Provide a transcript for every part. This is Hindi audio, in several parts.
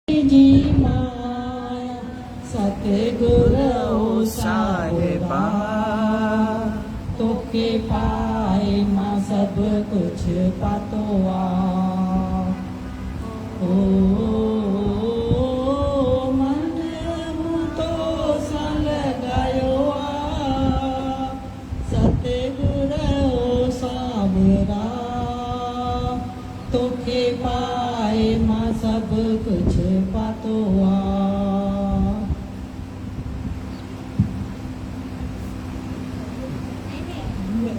जी माँ सतगुरु साहिबा तो के पाए माँ सब कुछ पातोआ ओ मन तो सल गयो सतगुरु साबरा तो के पाए माँ सब कुछ पातोआ।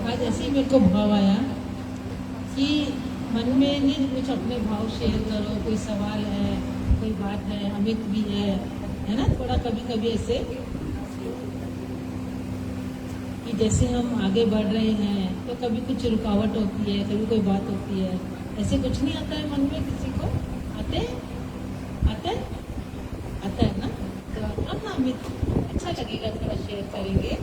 आज ऐसे ही मेरे को भाव आया कि मन में नहीं कुछ अपने भाव शेयर करो, कोई सवाल है, कोई बात है, अमित भी है ना, थोड़ा कभी कभी ऐसे कि जैसे हम आगे बढ़ रहे हैं तो कभी कुछ रुकावट होती है, कभी कोई बात होती है, ऐसे कुछ नहीं आता है मन में किसी को? आते है ना? तो अब ना अमित अच्छा लगेगा, थोड़ा शेयर करेंगे।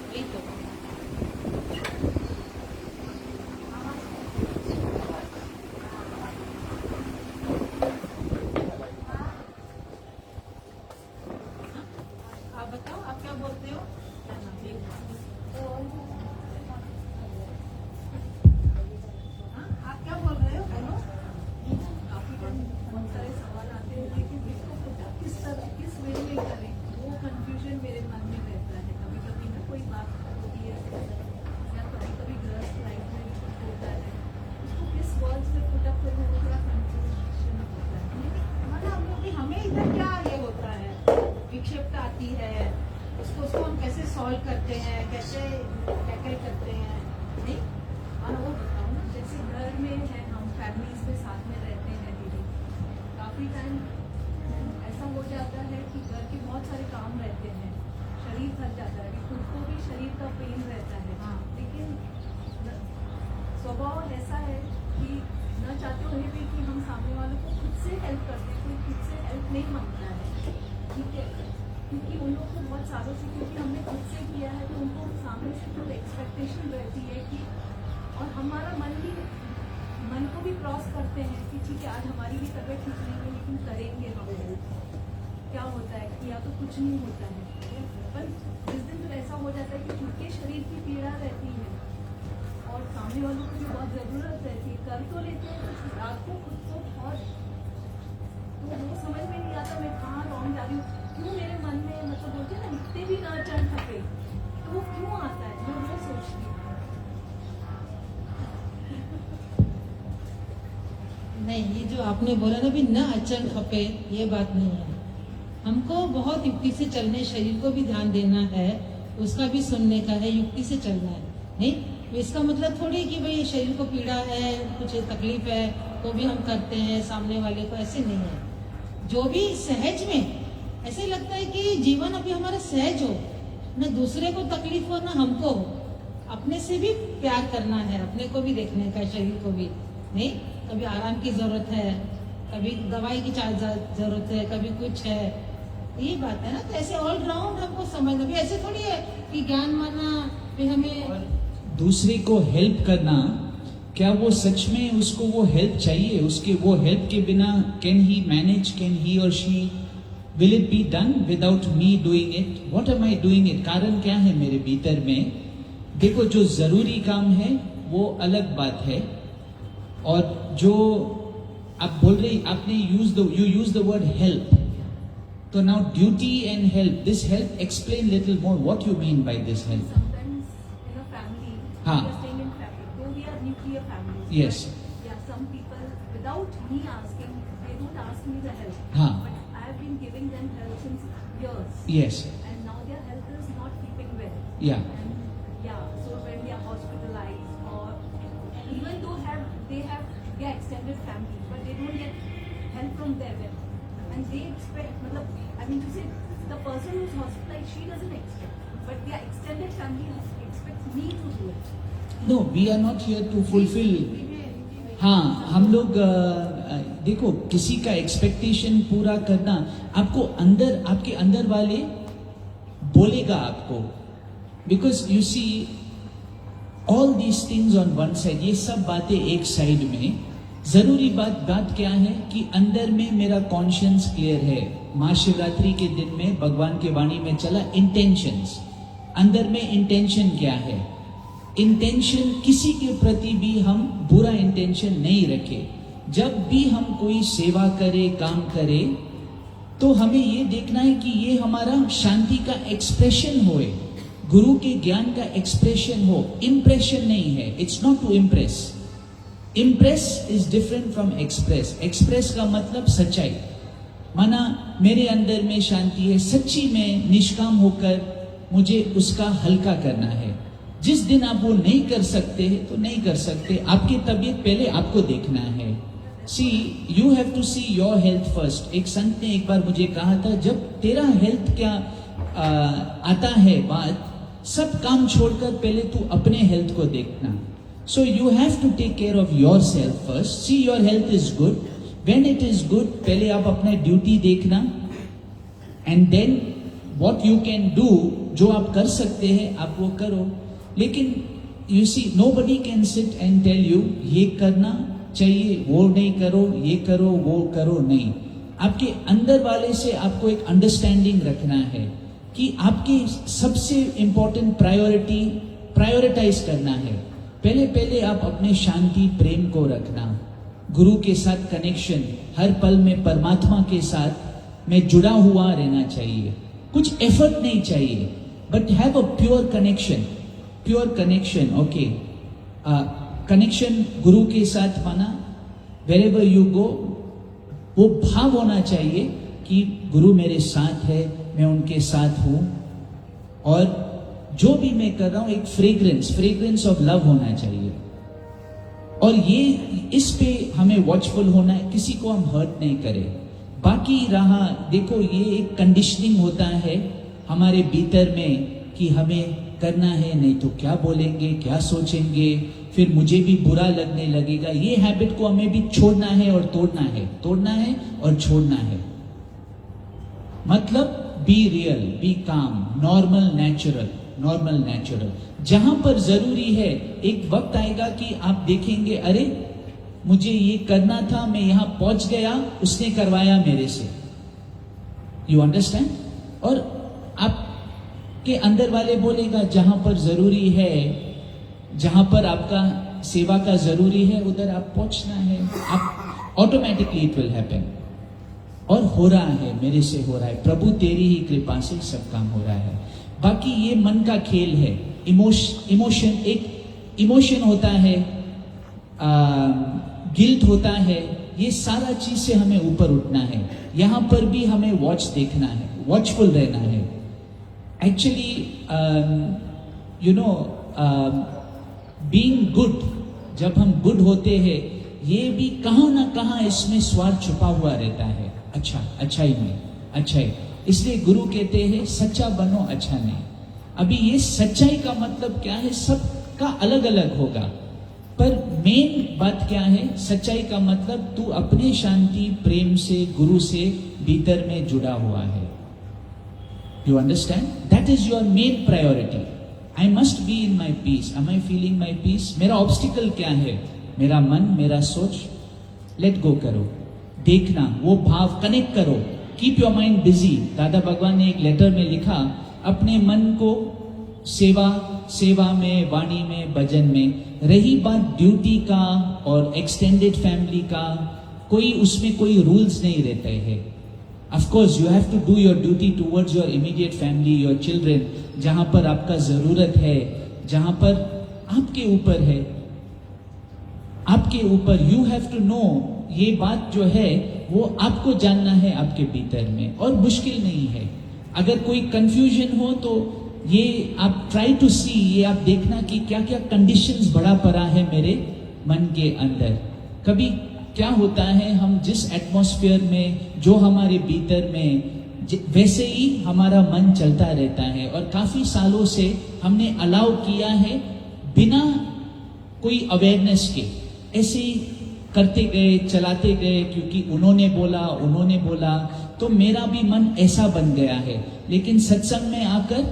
वही तो आप बताओ, आप क्या बोलते हो? आप क्या बोल रहे हो? बोलो। काफी बहुत सारे सवाल आते हैं, लेकिन इसको किस वे में करें वो कंफ्यूजन मेरे मन में रहता है। कभी कभी ना कोई बात होती है या कभी कभी गृहस्थ लाइफ में कुछ होता है, उसको किस वर्ड से पुट अप करने में थोड़ा कंफ्यूजन होता है। मतलब हमें इधर क्या ये होता है, विक्षिप्त आती है, उसको हम कैसे सॉल्व करते हैं, कैसे टैकल करते हैं, नहीं? और वो बताओ ना, जैसे घर में है, हम फैमिलीज में साथ में रहते हैं दीदी, काफी टाइम ऐसा हो जाता है कि घर के बहुत सारे काम रहते हैं, शरीर थक जाता है, खुद को भी शरीर का पेन रहता है। हाँ। लेकिन स्वभाव ऐसा है कि न चाहते हुए भी कि हम सामने वालों को खुद से हेल्प करते हैं, कोई खुद से हेल्प नहीं मांगता है, ठीक है, क्योंकि उन लोग को बहुत सालों से, क्योंकि हमने खुद से किया है, तो उनको सामने से तो एक्सपेक्टेशन रहती है कि, और हमारा मन को भी क्रॉस करते हैं कि ठीक है, आज हमारी भी तबीयत ठीक नहीं है, लेकिन करेंगे हम। क्या होता है कि या तो कुछ नहीं होता है, पर जिस दिन तो ऐसा हो जाता है कि खुद के शरीर की पीड़ा रहती है और सामने वालों को भी बहुत ज़रूरत रहती है, कर तो लेते हैं कुछ रात को खुद को बहुत, तो वो समझ में नहीं आता मैं कहाँ रॉन्ग जा रही हूँ, क्यों मेरे मन में, मतलब बोलते हैं ना, इतने भी ना चढ़ सके, तो वो क्यों आता है, मैं वो सोचती हूँ। नहीं, ये जो आपने बोला ना भी न अचन खपे, ये बात नहीं है। हमको बहुत युक्ति से चलने, शरीर को भी ध्यान देना है, उसका भी सुनने का है, युक्ति से चलना है, नहीं? इसका मतलब थोड़ी कि भाई शरीर को पीड़ा है, कुछ तकलीफ है तो भी हम करते हैं सामने वाले को, ऐसे नहीं है। जो भी सहज में ऐसे लगता है कि जीवन अभी हमारा सहज हो, न दूसरे को तकलीफ हो न हमको हो, अपने से भी प्यार करना है, अपने को भी देखने का, शरीर को भी, नहीं? कभी आराम की जरूरत है, कभी दवाई की जरूरत है, कभी कुछ है, ये बात है ना। तो ऐसे ऑल राउंड हमको समझना भी, ऐसे थोड़ी है कि ज्ञान माना भी हमें दूसरे को हेल्प करना, क्या वो सच में उसको वो हेल्प चाहिए? उसके वो हेल्प के बिना can he manage, can he और she, will it be done without me doing it? What am I doing it? कारण क्या है मेरे भीतर में? देखो, जो जरूरी काम है वो अलग बात है, और जो आप बोल रही, आपने you use the word help, तो now duty and help, this help explain little more what you mean by this help. हाँ, yes, yeah, some people without me asking, they don't ask me the help, हाँ, but I have been giving them help since years, yes, and now their health is not keeping well, yeah, and yeah, so when they are hospitalized, or even though they have their extended family, but they don't get help from them, and they expect, I mean to say, the person who's hospitalized, she doesn't expect, but their extended family expects me to do it. no, we are not here to fulfill. हाँ, हम लोग देखो, किसी का एक्सपेक्टेशन पूरा करना, आपको अंदर, आपके अंदर वाले बोलेगा आपको, because you see all these things on one side, ये सब बातें एक साइड में, जरूरी बात क्या है कि अंदर में मेरा कॉन्शियंस क्लियर है। महाशिवरात्रि के दिन में भगवान के वाणी में चला इंटेंशंस, अंदर में इंटेंशन क्या है। इंटेंशन किसी के प्रति भी हम बुरा इंटेंशन नहीं रखें। जब भी हम कोई सेवा करे, काम करे, तो हमें ये देखना है कि ये हमारा शांति का एक्सप्रेशन होए, गुरु के ज्ञान का एक्सप्रेशन हो, इम्प्रेशन नहीं है। It's not to impress. Impress is different from express. Express का मतलब सच्चाई, माना मेरे अंदर में शांति है, सच्ची में निष्काम होकर मुझे उसका हल्का करना है। जिस दिन आप वो नहीं कर सकते तो नहीं कर सकते। आपकी तबीयत पहले आपको देखना है। See you have to see your health first. एक संत ने एक बार मुझे कहा था, जब तेरा हेल्थ क्या आता है बात, सब काम छोड़कर पहले तू अपने हेल्थ को देखना। So you have to take care of your self first. See your health is good, when it is good पहले आप अपना ड्यूटी देखना, and then what you can do, जो आप कर सकते हैं आप वो करो। लेकिन you see nobody can sit and tell you ये करना चाहिए, वो नहीं करो, ये करो, वो करो, नहीं। आपके अंदर वाले से आपको एक अंडरस्टैंडिंग रखना है कि आपकी सबसे इंपॉर्टेंट प्रायोरिटाइज करना है। पहले आप अपने शांति प्रेम को रखना, गुरु के साथ कनेक्शन, हर पल में परमात्मा के साथ में जुड़ा हुआ रहना चाहिए। कुछ एफर्ट नहीं चाहिए, but have a pure connection. Okay, connection गुरु के साथ माना, वेरेवर यू गो, वो भाव होना चाहिए कि गुरु मेरे साथ है, मैं उनके साथ हूं, और जो भी मैं कर रहा हूं एक फ्रेग्रेंस ऑफ लव होना चाहिए। और ये इस पे हमें वॉचफुल होना है, किसी को हम हर्ट नहीं करें। बाकी रहा, देखो ये एक कंडीशनिंग होता है हमारे भीतर में कि हमें करना है, नहीं तो क्या बोलेंगे, क्या सोचेंगे, फिर मुझे भी बुरा लगने लगेगा। ये हैबिट को हमें भी छोड़ना है और तोड़ना है और छोड़ना है। मतलब बी रियल, बी काम, नॉर्मल नेचुरल। जहां पर जरूरी है, एक वक्त आएगा कि आप देखेंगे, अरे मुझे ये करना था, मैं यहां पहुंच गया, उसने करवाया मेरे से। You understand? और आप के अंदर वाले बोलेगा जहां पर जरूरी है, जहां पर आपका सेवा का जरूरी है, उधर आप पहुंचना है। आप ऑटोमेटिकली इट विल हैपन। और हो रहा है, मेरे से हो रहा है, प्रभु तेरी ही कृपा से सब काम हो रहा है। बाकी ये मन का खेल है। इमोशन, एक इमोशन होता है, गिल्ट होता है, ये सारा चीज से हमें ऊपर उठना है। यहां पर भी हमें देखना है, वॉचफुल रहना है। Actually, being good, जब हम गुड होते हैं, ये भी कहाँ ना कहाँ इसमें स्वार्थ छुपा हुआ रहता है। अच्छाई, इसलिए गुरु कहते हैं सच्चा बनो, अच्छा नहीं। अभी ये सच्चाई का मतलब क्या है, सबका अलग अलग होगा, पर मेन बात क्या है, सच्चाई का मतलब तू अपने शांति प्रेम से, गुरु से भीतर में जुड़ा हुआ है। You understand? That is your main priority. I must be in my peace. Am I feeling my peace? मेरा obstacle क्या है? मेरा मन, मेरा सोच। Let go करो, देखना, वो भाव कनेक्ट करो। Keep your mind busy. दादा भगवान ने एक लेटर में लिखा, अपने मन को सेवा में, वाणी में, भजन में। रही बात ड्यूटी का और एक्सटेंडेड फैमिली का, कोई उसमें कोई रूल्स नहीं रहते हैं। Of course, you have to do your duty towards your immediate family, your children, जहां पर आपका जरूरत है, जहां पर आपके ऊपर है, आपके ऊपर you have to know, ये बात जो है वो आपको जानना है आपके भीतर में, और मुश्किल नहीं है। अगर कोई कंफ्यूजन हो तो ये आप ट्राई टू सी, ये आप देखना कि क्या क्या कंडीशंस बड़ा पड़ा है मेरे मन के अंदर। कभी क्या होता है, हम जिस एटमॉस्फेयर में, जो हमारे भीतर में, वैसे ही हमारा मन चलता रहता है। और काफी सालों से हमने अलाउ किया है बिना कोई अवेयरनेस के, ऐसे ही करते गए, चलाते गए, क्योंकि उन्होंने बोला तो मेरा भी मन ऐसा बन गया है। लेकिन सत्संग में आकर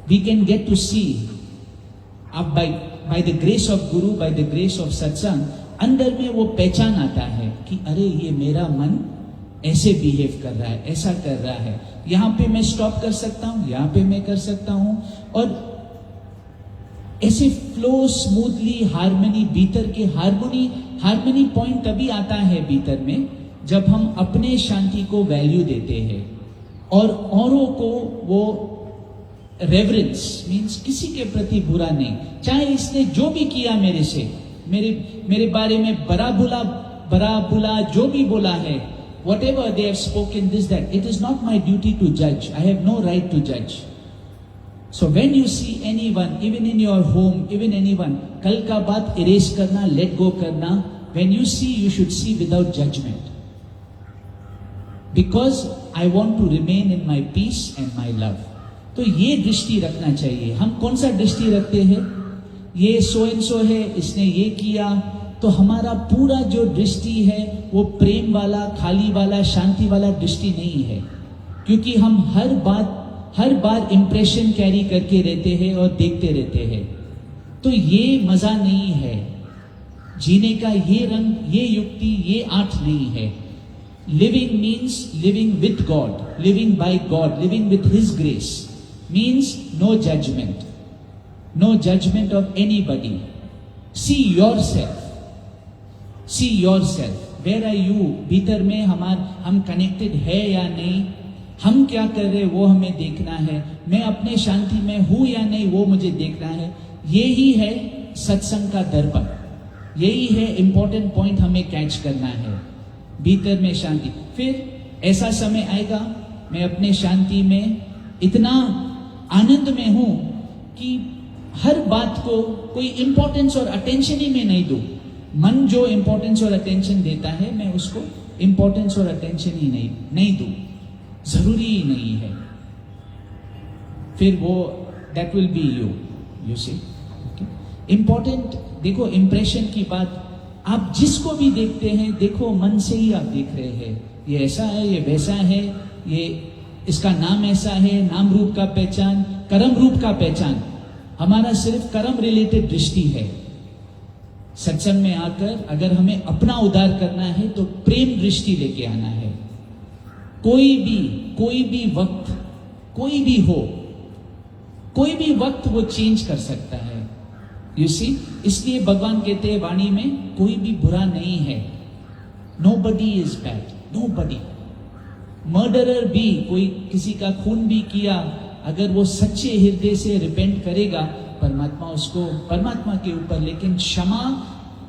वी कैन गेट टू सी, अब by the grace of Guru, by the grace of सत्संग, अंदर में वो पहचान आता है कि अरे ये मेरा मन ऐसे बिहेव कर रहा है, ऐसा कर रहा है, यहाँ पे मैं स्टॉप कर सकता हूँ, यहाँ पे मैं कर सकता हूँ, और ऐसे फ्लो स्मूथली हार्मनी, भीतर के हार्मनी पॉइंट तभी आता है भीतर में जब हम अपने शांति को वैल्यू देते हैं और औरों को वो रेवरेंस मीन्स किसी के प्रति बुरा नहीं, चाहे इसने जो भी किया मेरे से, मेरे बारे में बड़ा बुला जो भी बोला है, whatever they have spoken, this that, it is not my duty to judge. I have no right to judge. So when you see anyone, even in your home, even anyone, कल का बात erase करना, let go करना, when you see, you should see without judgment. Because I want to remain in my peace and my love. तो ये दृष्टि रखना चाहिए. हम कौन सा दृष्टि रखते हैं? ये सो एंड सो है, इसने ये किया, तो हमारा पूरा जो दृष्टि है वो प्रेम वाला, खाली वाला, शांति वाला दृष्टि नहीं है, क्योंकि हम हर बार इंप्रेशन कैरी करके रहते हैं और देखते रहते हैं. तो ये मजा नहीं है जीने का, ये रंग, ये युक्ति, ये आर्ट नहीं है. Living means living with God, living by God, living with his grace means no judgement of anybody. See yourself, where are you, भीतर में हम कनेक्टेड है या नहीं, हम क्या कर रहे वो हमें देखना है, मैं अपने शांति में हूं या नहीं वो मुझे देखना है. यही है सत्संग का दर्पण, यही है इंपॉर्टेंट पॉइंट हमें कैच करना है, भीतर में शांति. फिर ऐसा समय आएगा मैं अपने शांति में इतना आनंद में हूं कि हर बात को कोई इंपॉर्टेंस और अटेंशन ही मैं नहीं दूं. मन जो इंपॉर्टेंस और अटेंशन देता है मैं उसको इंपॉर्टेंस और अटेंशन ही नहीं दूं, जरूरी ही नहीं है. फिर वो that will be you see. Important देखो, इंप्रेशन की बात, आप जिसको भी देखते हैं देखो मन से ही आप देख रहे हैं, ये ऐसा है, ये वैसा है, ये इसका नाम ऐसा है, नाम रूप का पहचान, कर्म रूप का पहचान. हमारा सिर्फ कर्म रिलेटेड दृष्टि है. सत्संग में आकर अगर हमें अपना उद्धार करना है तो प्रेम दृष्टि लेके आना है. कोई भी वक्त, कोई भी हो, कोई भी वक्त वो चेंज कर सकता है. यू सी, इसलिए भगवान कहते हैं वाणी में, कोई भी बुरा नहीं है. Nobody is bad, nobody. Murderer भी, कोई किसी का खून भी किया, अगर वो सच्चे हृदय से रिपेंट करेगा, परमात्मा के ऊपर लेकिन क्षमा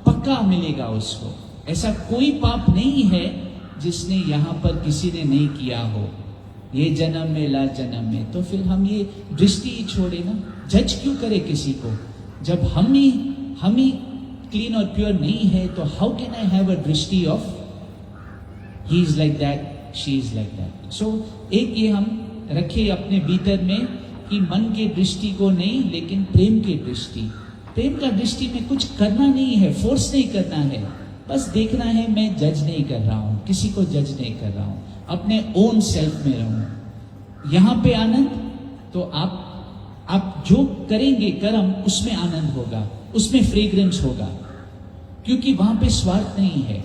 पक्का मिलेगा उसको. ऐसा कोई पाप नहीं है जिसने यहाँ पर किसी ने नहीं किया हो, ये जन्म में ला जन्म में. तो फिर हम ये दृष्टि ही छोड़े ना, जज क्यों करे किसी को, जब हम ही क्लीन और प्योर नहीं है, तो how can I have a दृष्टि of he is like that, she is like that. So एक ये हम रखे अपने भीतर में कि मन के दृष्टि को नहीं, लेकिन प्रेम की दृष्टि. प्रेम का दृष्टि में कुछ करना नहीं है, फोर्स नहीं करना है, बस देखना है मैं जज नहीं कर रहा हूं, किसी को जज नहीं कर रहा हूं, अपने ओन सेल्फ में रहूं. यहां पे आनंद, तो आप जो करेंगे कर्म, उसमें आनंद होगा, उसमें फ्रेग्रेंस होगा, क्योंकि वहां पे स्वार्थ नहीं है.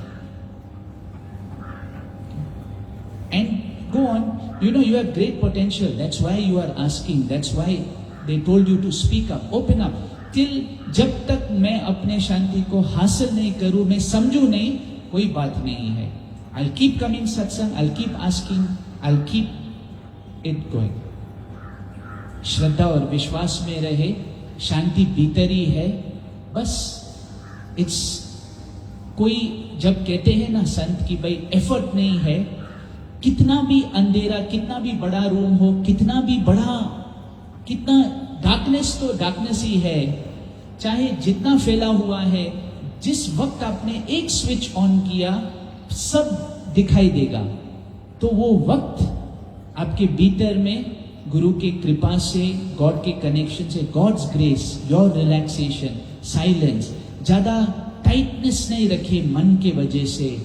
And go on, you know you have great potential, that's why you are asking, that's why they told you to speak up, open up. till जब तक मैं अपने शांति को हासिल नहीं करूं, मैं समझू नहीं, कोई बात नहीं है. I'll keep coming satsang, I'll keep asking, I'll keep it going. श्रद्धा और विश्वास में रहे, शांति भीतर ही है बस. इट्स कोई जब कहते हैं ना संत की भाई एफर्ट नहीं है, कितना भी अंधेरा, कितना भी बड़ा रूम हो, कितना डार्कनेस, तो डार्कनेस ही है, चाहे जितना फैला हुआ है, जिस वक्त आपने एक स्विच ऑन किया सब दिखाई देगा. तो वो वक्त आपके भीतर में गुरु की कृपा से, गॉड के कनेक्शन से, God's grace, your relaxation, silence, ज्यादा टाइटनेस नहीं रखे मन के वजह से.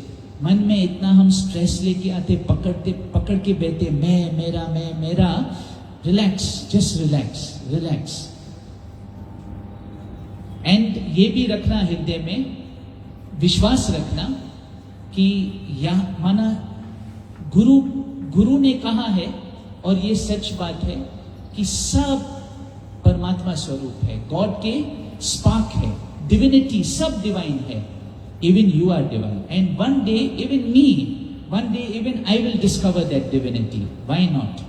मन में इतना हम स्ट्रेस लेके आते, पकड़ के बैठे, मैं मेरा. Relax, just relax. एंड ये भी रखना हृदय में, विश्वास रखना कि यह माना गुरु ने कहा है, और ये सच बात है कि सब परमात्मा स्वरूप है, गॉड के स्पार्क है, डिविनिटी, सब डिवाइन है. Even you are divine, and one day even me, one day even I will discover that divinity. Why not?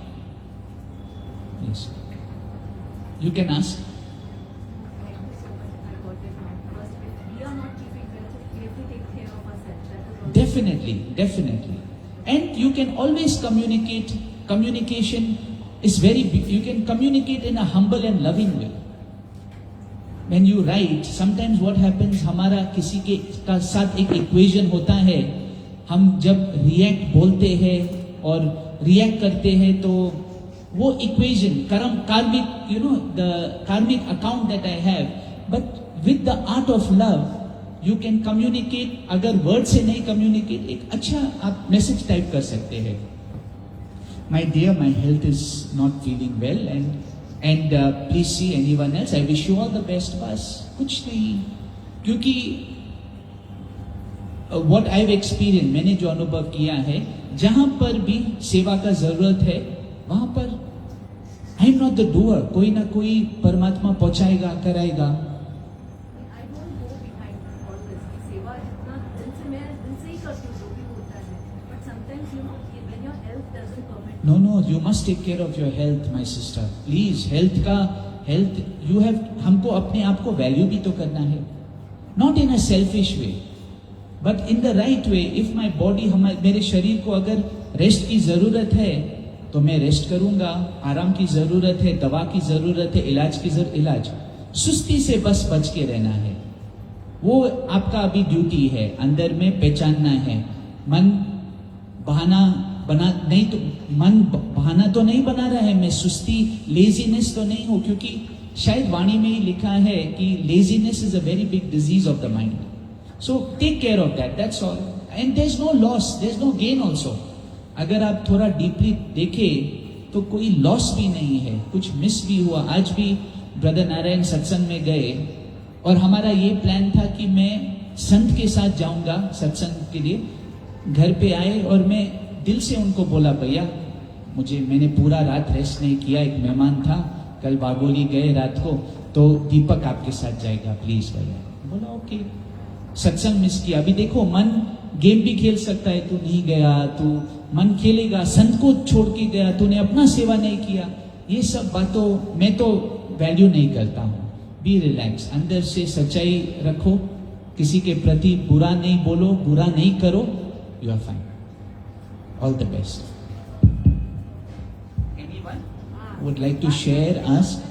Yes. You can ask. Thank you so much. I got it now. Because if we are not keeping well, so we have to take care of ourselves. That is all. Definitely. And you can always communicate. Communication is you can communicate in a humble and loving way. When you write, sometimes what happens, हमारा किसी के साथ एक equation होता है. हम जब रिएक्ट बोलते हैं और रिएक्ट करते हैं तो वो equation karmic, the karmic account that I have, but with the art of love you can communicate. अगर वर्ड से नहीं communicate, एक अच्छा आप मैसेज टाइप कर सकते हैं. My dear, my health is not feeling well, and please see anyone else. I wish you all the best. बस कुछ नहीं, क्योंकि what I've experienced, मैंने जो अनुभव किया है, जहां पर भी सेवा का जरूरत है वहां पर I am not the doer, कोई ना कोई परमात्मा पहुंचाएगा, कराएगा. I don't go behind all this. सेवा जितना दिल से मैं दिल से ही करती हूँ, जो भी होता है. But sometimes when your health doesn't permit. No, you must take care of your health, my sister. Please, health you have. हमको अपने आप को वैल्यू भी तो करना है, not in a selfish way. But in the right way. If my body, मेरे शरीर को अगर रेस्ट की जरूरत है तो मैं रेस्ट करूंगा. आराम की जरूरत है, दवा की जरूरत है, इलाज. सुस्ती से बस बच के रहना है. वो आपका अभी ड्यूटी है, अंदर में पहचानना है. मन बहाना तो नहीं बना रहा है. मैं सुस्ती, लेजीनेस तो नहीं हूं, क्योंकि शायद वाणी में ही लिखा है कि laziness is a very big disease of the mind. So take care of that. That's all. And there's no loss. There's no gain also. अगर आप थोड़ा डीपली देखें तो कोई लॉस भी नहीं है, कुछ मिस भी हुआ. आज भी ब्रदर नारायण सत्संग में गए और हमारा ये प्लान था कि मैं संत के साथ जाऊंगा सत्संग के लिए. घर पे आए और मैं दिल से उनको बोला, भैया मैंने पूरा रात रेस्ट नहीं किया, एक मेहमान था, कल बागोली गए रात को, तो दीपक आपके साथ जाएगा प्लीज भैया. बोला ओके. सत्संग मिस किया. अभी देखो, मन गेम भी खेल सकता है, तू नहीं गया, तू मन खेलेगा. संत को छोड़ के गया, तूने अपना सेवा नहीं किया. ये सब बातों मैं तो वैल्यू नहीं करता हूँ. बी रिलैक्स, अंदर से सच्चाई रखो, किसी के प्रति बुरा नहीं बोलो, बुरा नहीं करो. You are fine. All the best. Anyone would like to share us?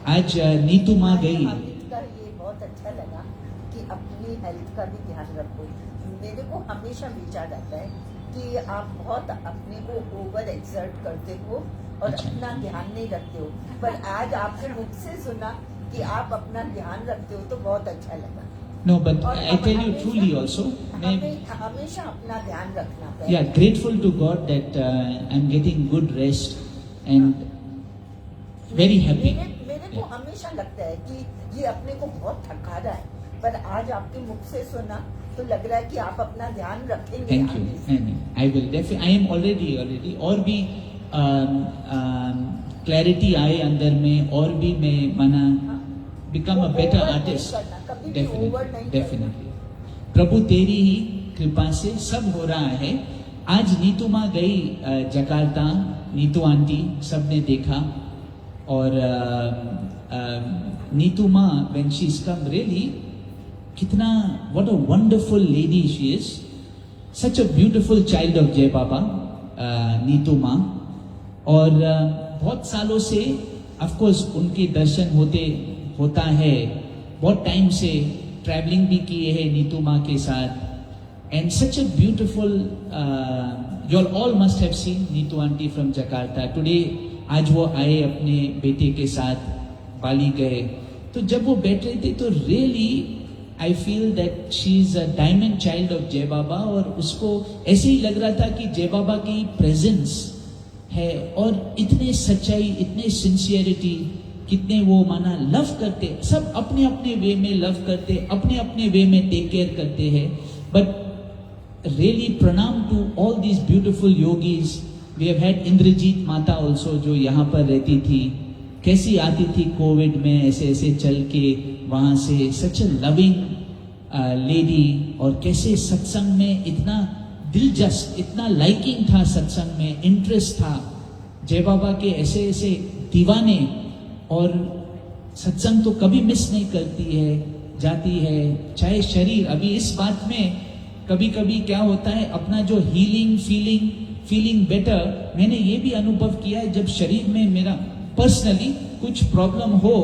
आज नीतू माँ गई. ये बहुत अच्छा लगा कि अपनी हेल्थ का भी ध्यान रखो. मेरे को हमेशा विचार आता है कि आप बहुत अपने को ओवर एक्सर्ट करते हो और अपना ध्यान नहीं रखते हो, पर आज आपके मुख से सुना कि आप अपना ध्यान रखते हो तो बहुत अच्छा लगा. No, but I tell you truly also, हमेशा अपना ध्यान रखना चाहिए. Yeah, grateful to God that I'm getting good rest and very happy. मेरे को हमेशा लगता है कि ये अपने को बहुत थका रहा है, पर आज आपके मुख से सुना तो लग रहा है कि आप अपना ध्यान रखेंगे. Thank you. I will definitely. I am already और भी क्लैरिटी आए अंदर में, और भी मैं माना become a better artist. Definitely. प्रभु तेरी ही कृपा से सब हो रहा है. आज नीतू माँ गई जकार्ता, नीतू आंटी सबने देखा, और नीतू माँ when she's come, really कितना, what a wonderful lady she is, such a beautiful child of जय बाबा नीतू माँ. और बहुत सालों से of course उनके दर्शन होता है, बहुत टाइम से ट्रैवलिंग भी किए हैं नीतू माँ के साथ. And such a beautiful, you all must have seen Neetu aunty from Jakarta today. आज वो आए अपने बेटे के साथ, बाली गए, तो जब वो बैठ रहे थे तो really I feel that she is a diamond child of जय बाबा. और उसको ऐसे ही लग रहा था कि जय बाबा की प्रेजेंस है, और इतने सच्चाई, इतने सिंसियरिटी कितने वो माना लव करते, सब अपने अपने वे में लव करते, अपने अपने वे में टेक केयर करते हैं. बट रियली प्रणाम to all these beautiful yogis. We have had Indrajit माता ऑल्सो, जो यहाँ पर रहती थी. कैसी आती थी कोविड में, ऐसे ऐसे चल के वहाँ से, सच अ लविंग लेडी. और कैसे सत्संग में इतना दिलचस्प, इतना लाइकिंग था सत्संग में, इंटरेस्ट था. जय बाबा के ऐसे ऐसे दीवाने. और सत्संग तो कभी मिस नहीं करती है, जाती है. चाहे शरीर, अभी इस बात में कभी कभी क्या होता है, अपना जो हीलिंग फीलिंग बेटर, मैंने ये भी अनुभव किया है जब शरीर में मेरा पर्सनली कुछ प्रॉब्लम हो,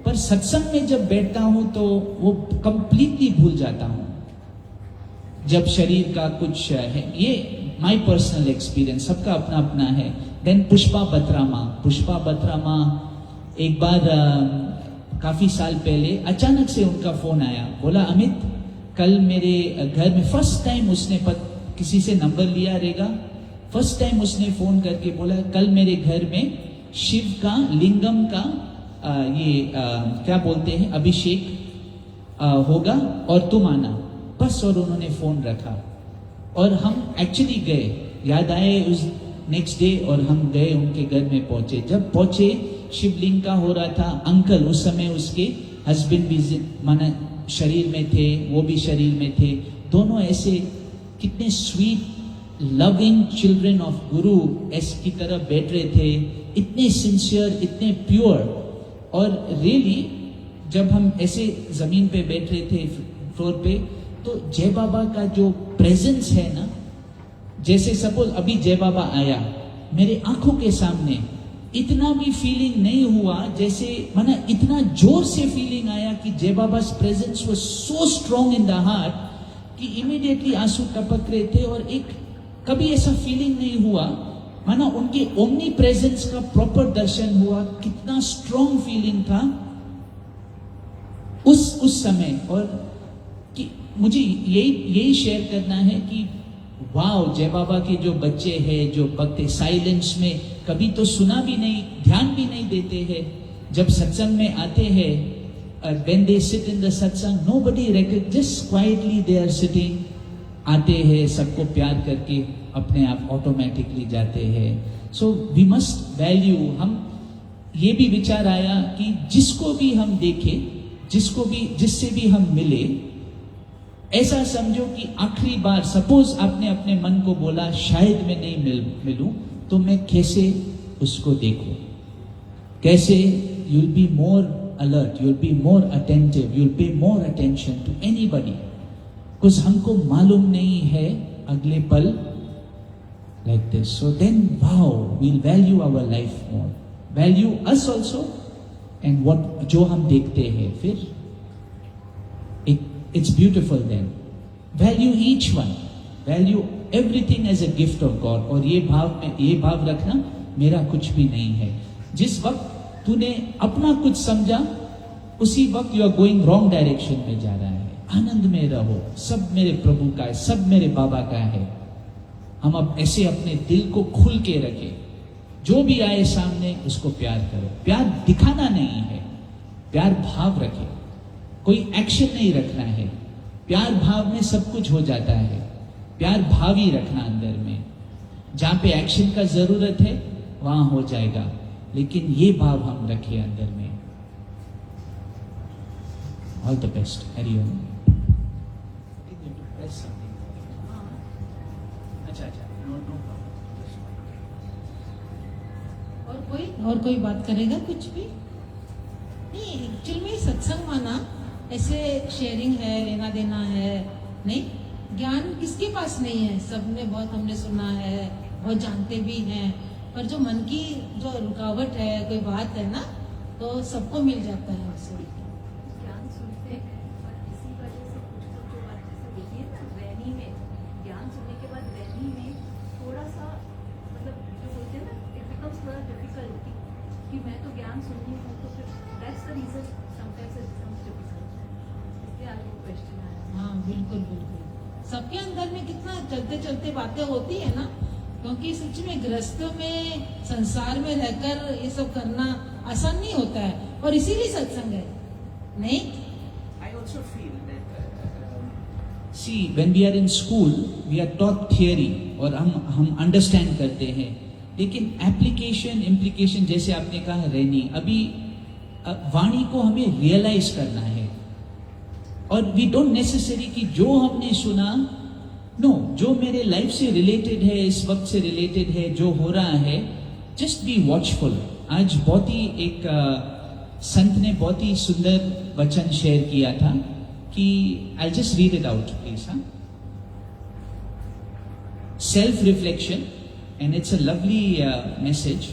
पर सत्संग में जब बैठता हूं तो वो कंप्लीटली भूल जाता हूं. जब शरीर का कुछ है, ये माय पर्सनल एक्सपीरियंस, सबका अपना अपना है. देन पुष्पा बत्रा माँ एक बार काफी साल पहले अचानक से उनका फोन आया. बोला अमित, कल मेरे घर में फर्स्ट टाइम उसने किसी से नंबर लिया रहेगा, फर्स्ट टाइम उसने फोन करके बोला कल मेरे घर में शिव का लिंगम का क्या बोलते हैं, अभिषेक होगा और तुम आना. बस, और उन्होंने फोन रखा और हम एक्चुअली गए. याद आए उस नेक्स्ट डे और हम गए उनके घर में पहुंचे. जब पहुंचे, शिवलिंग का हो रहा था. अंकल उस समय उसके हस्बैंड भी माना शरीर में थे, वो भी शरीर में थे. दोनों ऐसे कितने स्वीट लविंग चिल्ड्रन ऑफ गुरु ऐस की तरह बैठ रहे थे, इतने सिंसियर, इतने प्योर. और रियली जब हम ऐसे जमीन पे बैठ रहे थे फ्लोर पे, तो जय बाबा का जो प्रेजेंस है ना, जैसे सपोज अभी जय बाबा आया मेरे आंखों के सामने, इतना भी फीलिंग नहीं हुआ, जैसे माना इतना जोर से फीलिंग आया कि Jai Baba's presence was so strong in the heart कि इमीडिएटली आंसू टपक रहे थे. और एक कभी ऐसा फीलिंग नहीं हुआ, माना उनके ओमनी प्रेजेंस का प्रॉपर दर्शन हुआ. कितना स्ट्रॉन्ग फीलिंग था उस समय. और कि मुझे यही शेयर करना है कि वाओ, जय बाबा के जो बच्चे हैं, जो भक्त साइलेंस में कभी तो सुना भी नहीं, ध्यान भी नहीं देते हैं. जब सत्संग में आते हैं, when they sit in the satsang, nobody recognizes, just quietly they are sitting. आते हैं, सबको प्यार करके अपने आप ऑटोमेटिकली जाते हैं. So we must value. हम ये भी विचार आया कि जिसको भी हम देखें, जिससे भी हम मिले, ऐसा समझो कि आखिरी बार, सपोज आपने अपने मन को बोला शायद मैं नहीं मिलूं, तो मैं कैसे उसको देखूं, कैसे you will be more alert, you will be more attentive, you will pay more attention to anybody. कुछ हमको मालूम नहीं है अगले पल like this. So then wow, we will value our life more, value us also and what जो हम देखते हैं. फिर it's beautiful then. Value each one, value everything as a gift of God. और ये भाव रखना, मेरा कुछ भी नहीं है. जिस वक्त तूने अपना कुछ समझा, उसी वक्त you are going wrong direction में जा रहा है. आनंद में रहो, सब मेरे प्रभु का है, सब मेरे बाबा का है. हम अब ऐसे अपने दिल को खुल के रखें, जो भी आए सामने उसको प्यार करो. प्यार दिखाना नहीं है, प्यार भाव रखे, कोई एक्शन नहीं रखना है. प्यार भाव में सब कुछ हो जाता है. प्यार भाव ही रखना अंदर में. जहां पे एक्शन का जरूरत है वहां हो जाएगा, लेकिन ये भाव हम रखें अंदर में. All the best. हरिओम. अच्छा, और कोई बात करेगा कुछ भी नहीं. एक्चुअली में सत्संग माना ऐसे शेयरिंग है, लेना देना है, नहीं. ज्ञान किसके पास नहीं है, सबने बहुत हमने सुना है, बहुत जानते भी हैं, पर जो मन की जो रुकावट है, कोई बात है ना, तो सबको मिल जाता है उससे. ज्ञान सुनते हैं और इसी वजह से कुछ जो बात जैसे देखिए ना, वैनी में ज्ञान सुनने के बाद वैनी में थोड़ा सा मतलब जो बोलते हैं ना, इट बिकम्स थोड़ा डिफिकल्ट कि मैं तो ज्ञान सुननी हूँ, तो फिर that's the reason sometimes it becomes difficult. इसलिए आज वो क्वेश्चन आया. हाँ, बिल्कुल बिल्कुल. सबके अंदर में कितना चलते चलते बातें होती है ना, क्योंकि सच में गृहस्थ में संसार में रहकर ये सब करना आसान नहीं होता है, और इसीलिए सत्संग है। नहीं, I also feel that see, when we are in school, we are taught theory और हम understand करते हैं, लेकिन application, implication जैसे आपने कहा रेनी, अभी वाणी को हमें रियलाइज करना है। और वी डोंट नेसेसरी कि जो हमने सुना, नो, जो मेरे लाइफ से रिलेटेड है, इस वक्त से रिलेटेड है, जो हो रहा है, जस्ट बी वॉचफुल। आज बहुत ही एक संत ने बहुत ही सुंदर वचन शेयर किया था कि I just read it out please. Self reflection, and it's a lovely message.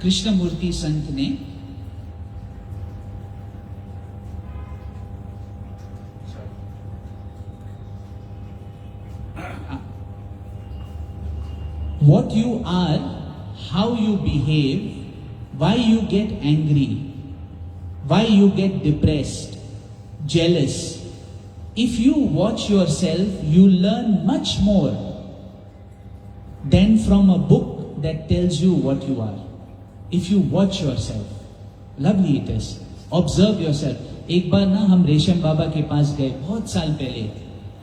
Krishnamurti संत ने what you are, how you behave, why you get angry, why you get depressed, jealous. If you watch yourself, you learn much more than from a book that tells you what you are. If you watch yourself, lovely it is. Observe yourself. एक बार ना हम रेशम बाबा के पास गए बहुत साल पहले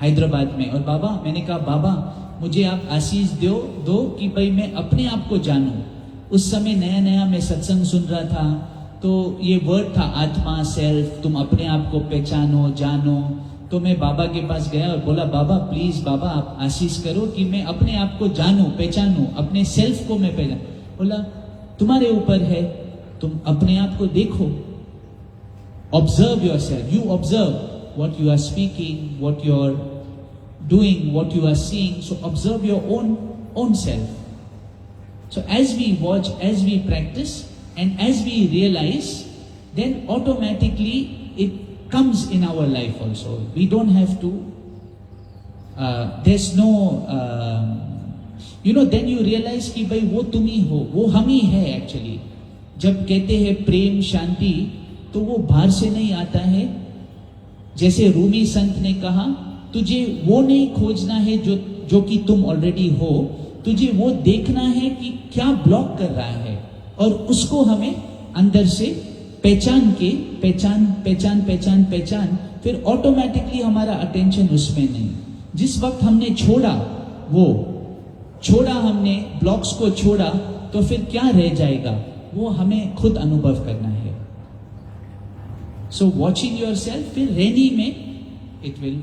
हैदराबाद में, और बाबा, मैंने कहा बाबा मुझे आप आशीष दो कि भाई मैं अपने आप को जानूं। उस समय नया नया मैं सत्संग सुन रहा था, तो ये वर्ड था आत्मा, सेल्फ, तुम अपने आप को पहचानो, जानो। तो मैं बाबा के पास गया और बोला बाबा प्लीज बाबा आप आशीष करो कि मैं अपने आप को जानूं, पहचानूं, अपने सेल्फ को मैं पहचानूं। बोला तुम्हारे ऊपर है, तुम अपने आप को देखो। Observe yourself, you observe what you are speaking, what you are doing, what you are seeing. So observe your own self. So as we watch, as we practice, and as we realize, then automatically it comes in our life also. We don't have to, there's no, then you realize कि भाई वो तुम ही हो, वो हम ही है actually. जब कहते हैं प्रेम शांति, तो वो बाहर से नहीं आता है। जैसे रूमी संत ने कहा, तुझे वो नहीं खोजना है जो कि तुम ऑलरेडी हो, तुझे वो देखना है कि क्या ब्लॉक कर रहा है, और उसको हमें अंदर से पहचान के पहचान, फिर ऑटोमेटिकली हमारा अटेंशन उसमें नहीं। जिस वक्त हमने छोड़ा हमने ब्लॉक्स को छोड़ा, तो फिर क्या रह जाएगा, वो हमें खुद अनुभव करना है। सो वॉचिंग योरसेल्फ, फिर रेनी में it will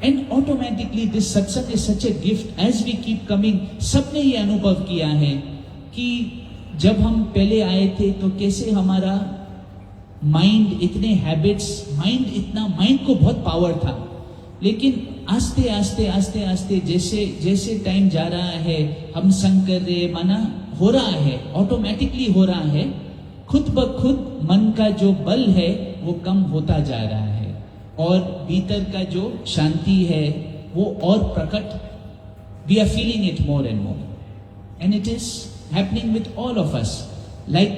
and automatically this satsang is such a gift as we keep coming। सबने ये अनुभव किया है कि जब हम पहले आए थे तो कैसे हमारा माइंड, इतने हैबिट्स, माइंड को बहुत पावर था, लेकिन आस्ते आस्ते जैसे टाइम जा रहा है, हम संग कर रहे, माना हो रहा है, ऑटोमेटिकली हो रहा है, खुद ब खुद मन का जो बल है वो कम होता जा रहा है, और भीतर का जो शांति है वो और प्रकट, we are feeling it more and more, and it is happening with all of us. Like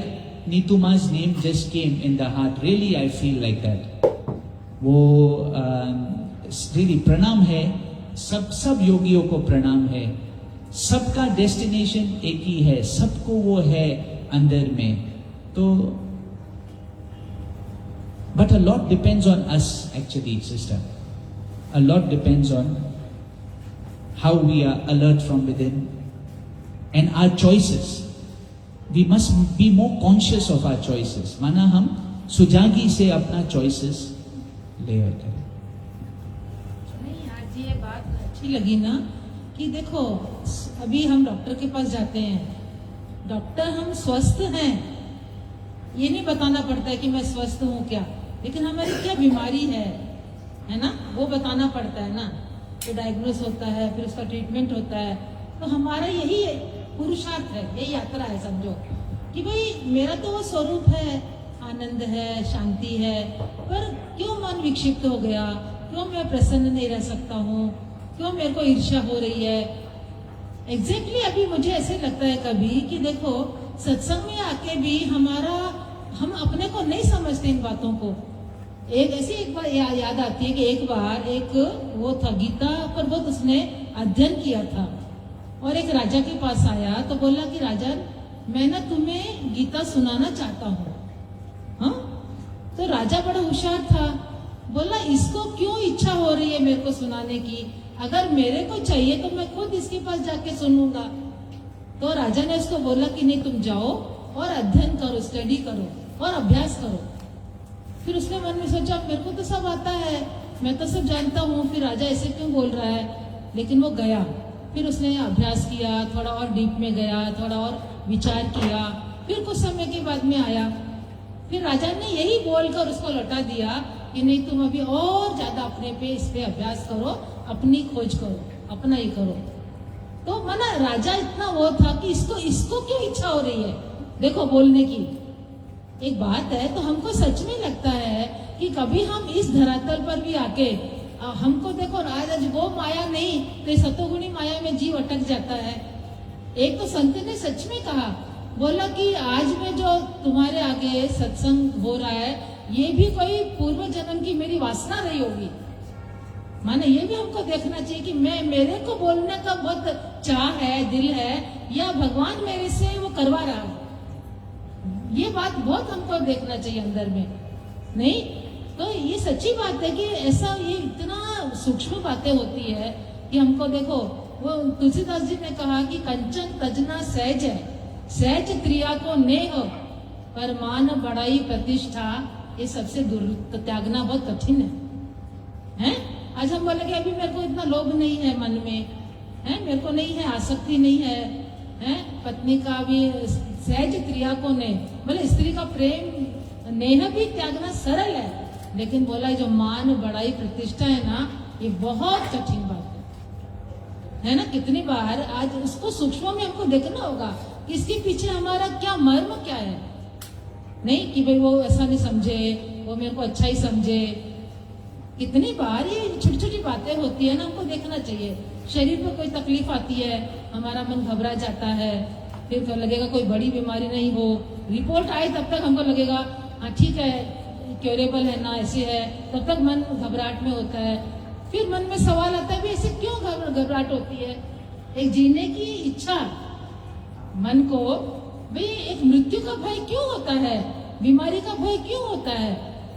Neetuma's name just came in the heart, really I feel like that. वो रियली प्रणाम है, सब योगियों को प्रणाम है। सबका डेस्टिनेशन एक ही है, सबको वो है अंदर में। तो but a lot depends on us actually, sister. A lot depends on how we are alert from within and our choices. We must be more conscious of our choices. माना हम सुजागी से अपना choices लेयर करें। नहीं, आज ये बात अच्छी लगी ना कि देखो, अभी हम डॉक्टर के पास जाते हैं, डॉक्टर हम स्वस्थ हैं ये नहीं बताना पड़ता है कि मैं स्वस्थ हूँ क्या, लेकिन हमारी क्या बीमारी है ना, वो बताना पड़ता है ना। तो डायग्नोस होता है, फिर उसका ट्रीटमेंट होता है। तो हमारा यही पुरुषार्थ है, यही यात्रा है, समझो कि भाई मेरा तो वो स्वरूप है, आनंद है, शांति है, पर क्यों मन विक्षिप्त हो गया, क्यों मैं प्रसन्न नहीं रह सकता हूँ, क्यों मेरे को ईर्ष्या हो रही है। एग्जैक्टली अभी मुझे ऐसे लगता है कभी कि देखो, सत्संग में आके भी हम अपने को नहीं समझते इन बातों को। एक बार याद आती है कि एक बार एक वो था, गीता पर बहुत उसने अध्ययन किया था, और एक राजा के पास आया तो बोला कि राजा मैं ना तुम्हें गीता सुनाना चाहता हूँ। हाँ, तो राजा बड़ा होशियार था, बोला इसको क्यों इच्छा हो रही है मेरे को सुनाने की, अगर मेरे को चाहिए तो मैं खुद इसके पास जाके सुनूंगा। तो राजा ने उसको बोला कि नहीं, तुम जाओ और अध्ययन करो, स्टडी करो और अभ्यास करो। फिर उसने मन में सोचा मेरे को तो सब आता है, मैं तो सब जानता हूँ, फिर राजा ऐसे क्यों बोल रहा है। लेकिन वो गया, फिर उसने अभ्यास किया, थोड़ा और डीप में गया, थोड़ा और विचार किया, फिर कुछ समय के बाद में आया। फिर राजा ने यही बोलकर उसको लौटा दिया कि नहीं, तुम अभी और ज्यादा अपने पे इस पे अभ्यास करो, अपनी खोज करो, अपना ही करो। तो माना राजा इतना वो था कि इसको क्यों इच्छा हो रही है देखो बोलने की। एक बात है, तो हमको सच में लगता है कि कभी हम इस धरातल पर भी आके हमको देखो आज वो माया नहीं तो सतोगुणी माया में जीव अटक जाता है। एक तो संत ने सच में कहा, बोला कि आज में जो तुम्हारे आगे सत्संग हो रहा है ये भी कोई पूर्व जन्म की मेरी वासना रही होगी। माने ये भी हमको देखना चाहिए कि मेरे को बोलने का बहुत चाह है, दिल है, या भगवान मेरे से वो करवा रहा है। ये बात बहुत हमको देखना चाहिए अंदर में। नहीं तो ये सच्ची बात है कि ऐसा ये इतना सूक्ष्म बातें होती है कि हमको देखो, वो तुलसीदास जी ने कहा कि कंचन तजना सहज है, सहज क्रिया को नेह, पर मान बड़ाई प्रतिष्ठा ये सबसे दूर त्यागना बहुत कठिन है। आज हम बोले कि अभी मेरे को इतना लोभ नहीं है मन में, है मेरे को नहीं है, आसक्ति नहीं है, पत्नी का भी सहज क्रिया को नेह, बोले स्त्री का प्रेम नेह भी त्यागना सरल है, लेकिन बोला जो मान बड़ाई प्रतिष्ठा है ना, ये बहुत कठिन बात है ना। कितनी बार आज उसको सूक्ष्म में हमको देखना होगा कि इसके पीछे हमारा क्या मर्म क्या है। नहीं कि भाई वो ऐसा नहीं समझे, वो मेरे को अच्छा ही समझे। कितनी बार ये छोटी छोटी बातें होती है ना, हमको देखना चाहिए। शरीर में कोई तकलीफ आती है, हमारा मन घबरा जाता है, फिर लगेगा कोई बड़ी बीमारी नहीं हो, रिपोर्ट आए तब तक हमको लगेगा हाँ ठीक है, क्योरेबल है ना, ऐसे है, तब तक मन घबराहट में होता है। फिर मन में सवाल आता है भी ऐसे क्यों घबराहट होती है। एक जीने की इच्छा मन को, भाई एक मृत्यु का भय क्यों होता है, बीमारी का भय क्यों होता है,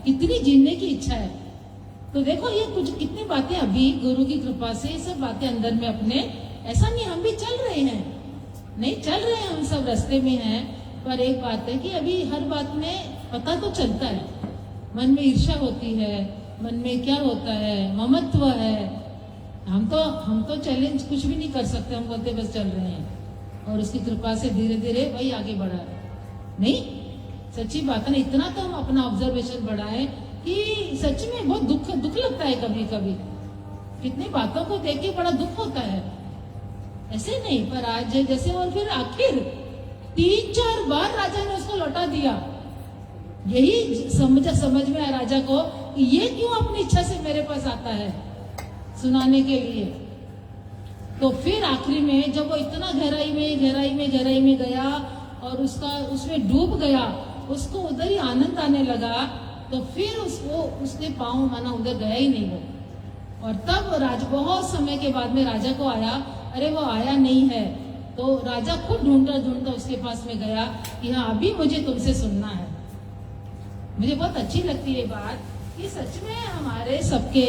कितनी जीने की इच्छा है। तो देखो ये कुछ कितनी बातें अभी गुरु की कृपा से सब बातें अंदर में अपने, ऐसा नहीं हम भी चल रहे हैं, नहीं चल रहे हैं, हम सब रास्ते में हैं। पर एक बात है कि अभी हर बात में पता तो चलता है, मन में ईर्ष्या होती है, मन में क्या होता है, ममत्व है। हम तो चैलेंज कुछ भी नहीं कर सकते, हम बोलते बस चल रहे हैं और उसकी कृपा से धीरे धीरे वही आगे बढ़ा है। नहीं सच्ची बात है ना, इतना तो हम अपना ऑब्जर्वेशन बढ़ाएं कि सच में बहुत दुख लगता है कभी कभी। कितनी बातों को देख के बड़ा दुख होता है, ऐसे नहीं। पर आज जैसे, और फिर आखिर 3-4 बार राजा ने उसको लौटा दिया। यही समझ में आया राजा को कि ये क्यों अपनी इच्छा से मेरे पास आता है सुनाने के लिए। तो फिर आखिरी में जब वो इतना गहराई में गया और उसमें डूब गया, उसको उधर ही आनंद आने लगा, तो फिर उसने पाँव माना उधर गया ही नहीं वो। और तब बहुत समय के बाद में राजा को आया, अरे वो आया नहीं है। तो राजा खुद ढूंढता उसके पास में गया कि हाँ अभी मुझे तुमसे सुनना है। मुझे बहुत अच्छी लगती है बात कि सच में हमारे सबके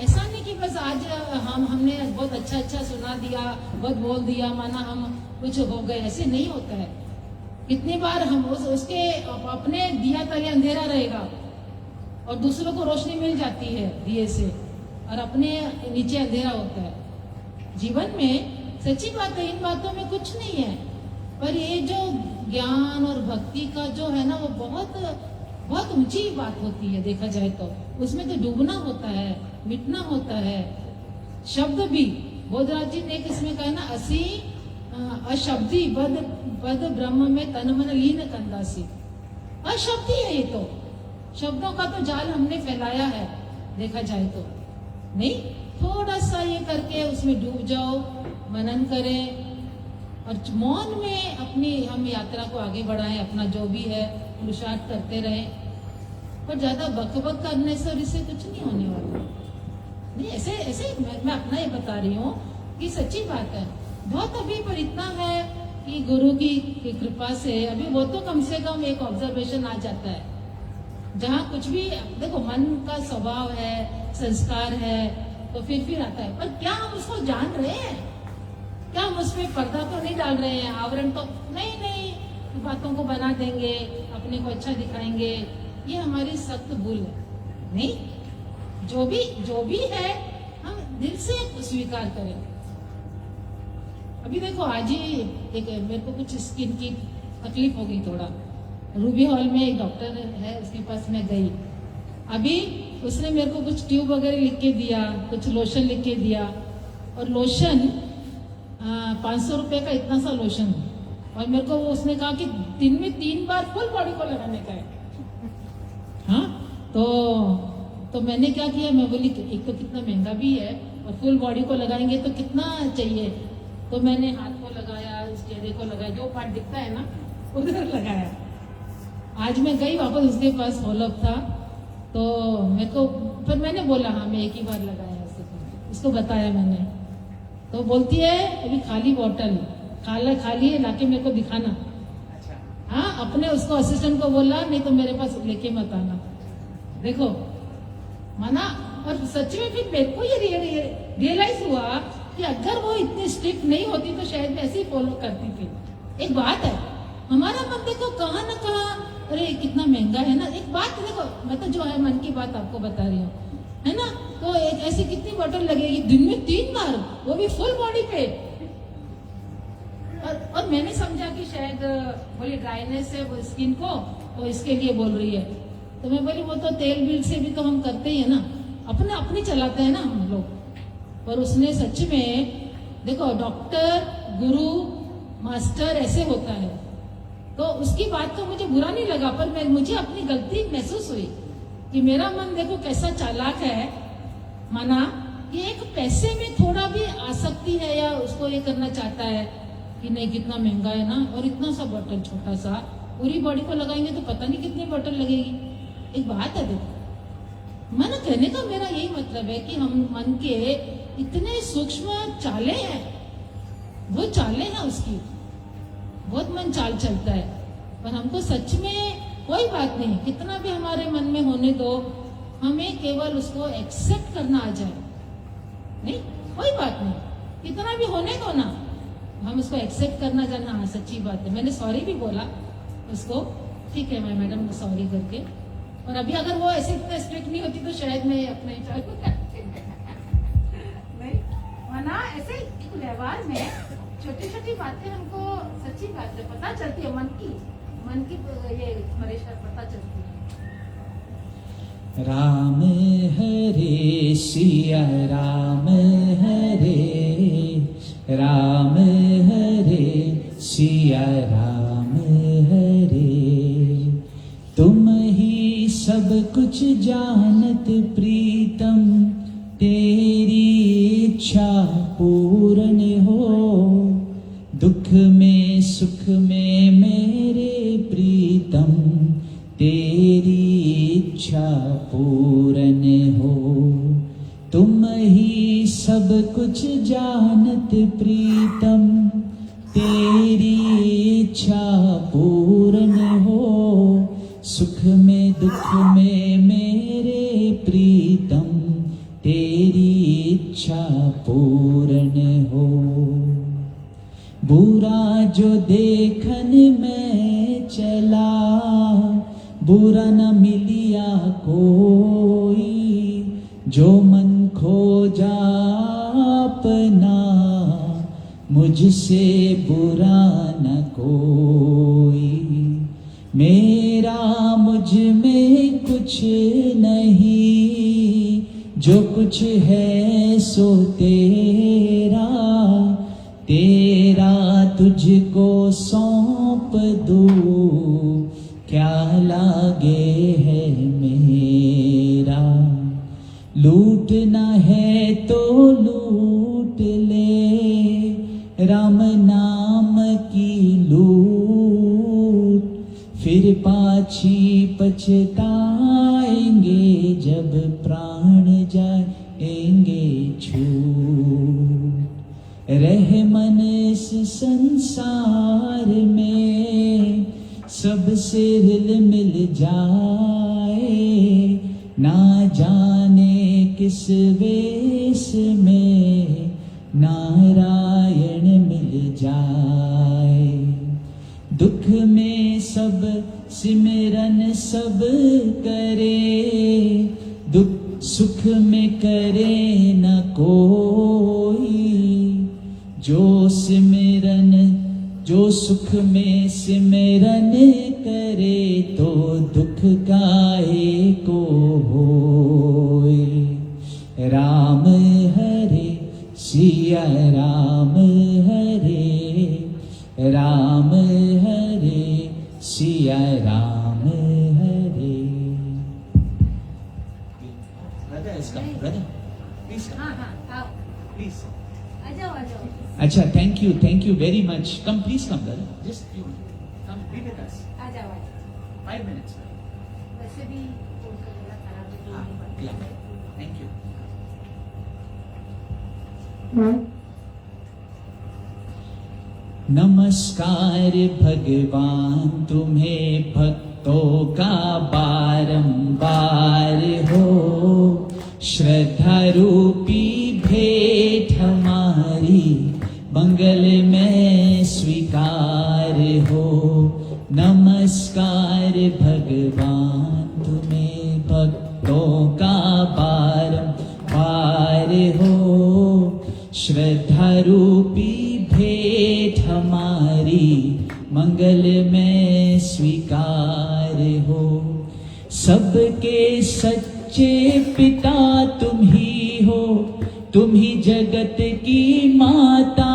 ऐसा नहीं कि बस आज हमने बहुत अच्छा सुना दिया, बहुत बोल दिया, माना हम कुछ हो गए, ऐसे नहीं होता है। कितनी बार हम उसके अपने दिया तले अंधेरा रहेगा और दूसरों को रोशनी मिल जाती है दिए से, और अपने नीचे अंधेरा होता है। जीवन में सच्ची बात है, इन बातों में कुछ नहीं है, पर ये जो ज्ञान और भक्ति का जो है ना, वो बहुत ऊंची बात होती है। देखा जाए तो उसमें तो डूबना होता है, मिटना होता है। शब्द भी बोधराज जी ने किसमें कहा ना, असी अशब्दी बद ब्रह्म में तन मन लीन कंदासी। अशब्दी है ये तो, शब्दों का तो जाल हमने फैलाया है देखा जाए तो। नहीं थोड़ा सा ये करके उसमें डूब जाओ, मनन करें और मौन में अपनी हम यात्रा को आगे बढ़ाएं, अपना जो भी है पुरुषार्थ करते रहें। पर ज्यादा बकबक करने से और इससे कुछ नहीं होने वाला। नहीं ऐसे मैं अपना ये बता रही हूँ कि सच्ची बात है, बहुत अभी पर इतना है कि गुरु की कृपा से अभी वो तो कम से कम एक ऑब्जर्वेशन आ जाता है, जहाँ कुछ भी देखो मन का स्वभाव है, संस्कार है, तो फिर आता है। पर क्या हम उसको जान रहे हैं? क्या हम उसमें पर्दा तो नहीं डाल रहे हैं, आवरण तो नहीं, बातों को बना देंगे, अपने को अच्छा दिखाएंगे, ये हमारी सख्त भूल है। नहीं, जो भी है हम दिल से स्वीकार करें। अभी देखो आज ही एक मेरे को कुछ स्किन की तकलीफ हो गई थोड़ा, रूबी हॉल में एक डॉक्टर है, उसके पास मैं गई। अभी उसने मेरे को कुछ ट्यूब वगैरह लिख के दिया, कुछ लोशन लिख के दिया, और लोशन 500 रुपए का इतना सा लोशन, और मेरे को उसने कहा कि दिन में 3 बार फुल बॉडी को लगाने का है। हाँ, तो मैंने क्या किया, मैं बोली एक तो कितना महंगा भी है, और फुल बॉडी को लगाएंगे तो कितना चाहिए, तो मैंने हाथ को लगाया, चेहरे को लगाया, जो पार्ट दिखता है ना उधर लगाया। आज मैं गई वापस, उसके पास फॉलोअप था, तो मेरे को फिर मैंने बोला हाँ मैं एक ही बार लगाया, उसको बताया मैंने, तो बोलती है अभी खाली बॉटल खाली है, लाके मेरे को दिखाना। अच्छा, हाँ, अपने उसको असिस्टेंट को बोला, नहीं तो मेरे पास लेके मत आना। देखो माना, और सच में फिर मेरे को ये रियलाइज हुआ कि अगर वो इतनी स्ट्रिक्ट नहीं होती तो शायद मैं ऐसे ही फॉलो करती थी। एक बात है, हमारा मन देखो कहाँ ना कहाँ, अरे कितना महंगा है ना। एक बात देखो, मैं तो जो है मन की बात आपको बता रही हूँ, है ना। तो एक ऐसी कितनी बॉटल लगेगी दिन में 3 बार, वो भी फुल बॉडी पे। और मैंने समझा कि शायद बोली ड्राइनेस है वो स्किन को, तो इसके लिए बोल रही है। तो मैं बोली वो तो तेल बिल से भी तो हम करते ही है ना, अपने चलाते हैं ना हम लोग। पर उसने सच में देखो, डॉक्टर, गुरु, मास्टर ऐसे होता है, तो उसकी बात तो मुझे बुरा नहीं लगा, पर मुझे अपनी गलती महसूस हुई कि मेरा मन देखो कैसा चालाक है। माना कि एक पैसे में थोड़ा भी आसक्ति है, या उसको ये करना चाहता है कि नहीं कितना महंगा है ना, और इतना सा बॉटल छोटा सा, पूरी बॉडी को लगाएंगे तो पता नहीं कितनी बॉटल लगेगी। एक बात है देखो, मन कहने का मेरा यही मतलब है कि हम मन के इतने सूक्ष्म चाले हैं, वो चाले हैं उसकी, बहुत मन चाल चलता है। पर हमको सच में कोई बात नहीं, कितना भी हमारे मन में होने दो, हमें केवल उसको एक्सेप्ट करना आ जाए। नहीं, कोई बात नहीं, कितना भी होने दो ना, हम उसको एक्सेप्ट करना जानना। हाँ सच्ची बात है, मैंने सॉरी भी बोला उसको, ठीक है मैं मैडम सॉरी करके। और अभी अगर वो ऐसे इतना स्ट्रिक्ट नहीं होती तो शायद मैं अपने नहीं, वरना ऐसे व्यवहार में छोटी छोटी बातें हमको सच्ची बात है पता चलती है, मन की ये परेशान पता चलती है। राम हरे सिया राम हरे, राम हरे सिया राम हरे। तुम ही सब कुछ जानत प्रीतम, तेरी इच्छा पूर्ण हो। दुख में सुख में मेरे प्रीतम, तेरी इच्छा पूर्ण हो। तुम ही सब कुछ जानत प्रीतम, तेरी इच्छा पूर्ण हो। सुख में दुख में मेरे प्रीतम, तेरी इच्छा पूर्ण हो। बुरा जो देखन में चला, बुरा न मिलिया कोई। जो मन खोजा अपना, मुझसे बुरा न कोई। मेरा मुझ में कुछ नहीं, जो कुछ है सो तेरा। तेरा तुझको सौंप दूं, क्या लागे है मेरा। लूटना है तो लूट ले, राम नाम की लूट। फिर पाछी पछताएंगे, जब प्राण जाएंगे छूट। रह मन इस संसार में सबसे हिल मिल जाए, ना जाने किस वेश में नारायण मिल जाए। दुख में सब सिमरन सब करे, दुख सुख में करे न कोई। जो सिमरन जो सुख में सिमरन करे, तो दुख काहे को होए। राम हरे सिया राम हरे, राम हरे सिया राम हरे। Brother has come. Brother, please come. हाँ हाँ आओ Please. आ जाओ अच्छा, thank you very much. Come, please come, brother. Just you come, be with us. आ जाओ 5 minutes. वैसे भी फोन का जरा खराब है तो नहीं बनता Yeah. है। Thank you. नमस्कार भगवान तुम्हें भक्तों का बारंबार हो, श्रद्धा रूपी भेंट हमारी मंगल में स्वीकार हो। नमस्कार भगवान तुम्हें भक्तों का बारंबार हो, श्रद्धा रूपी भेंट हमारी मंगल में स्वीकार हो। सबके सच्चे पिता तुम ही हो, तुम ही जगत की माता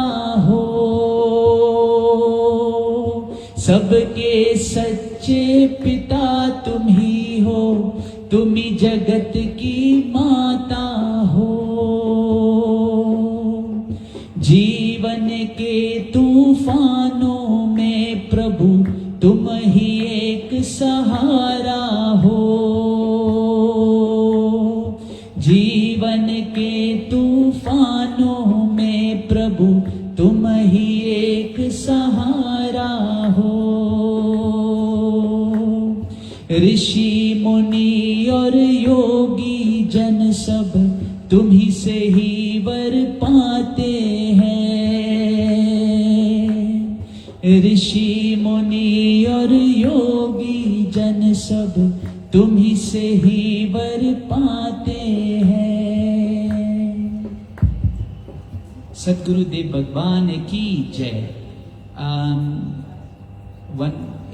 हो। सबके सच्चे पिता तुम ही हो, तुम ही जगत की माता हो। जीवन के तूफानों में प्रभु तुम ही एक सहारा हो। जीवन के तूफानों में प्रभु तुम ही एक सहारा हो। ऋषि मुनि और योगी जन सब तुम ही से ही वर पाते हैं। ऋषि मुनि और योगी जन सब तुम ही से ही वर पाते हैं। सद्गुरुदेव भगवान की जय।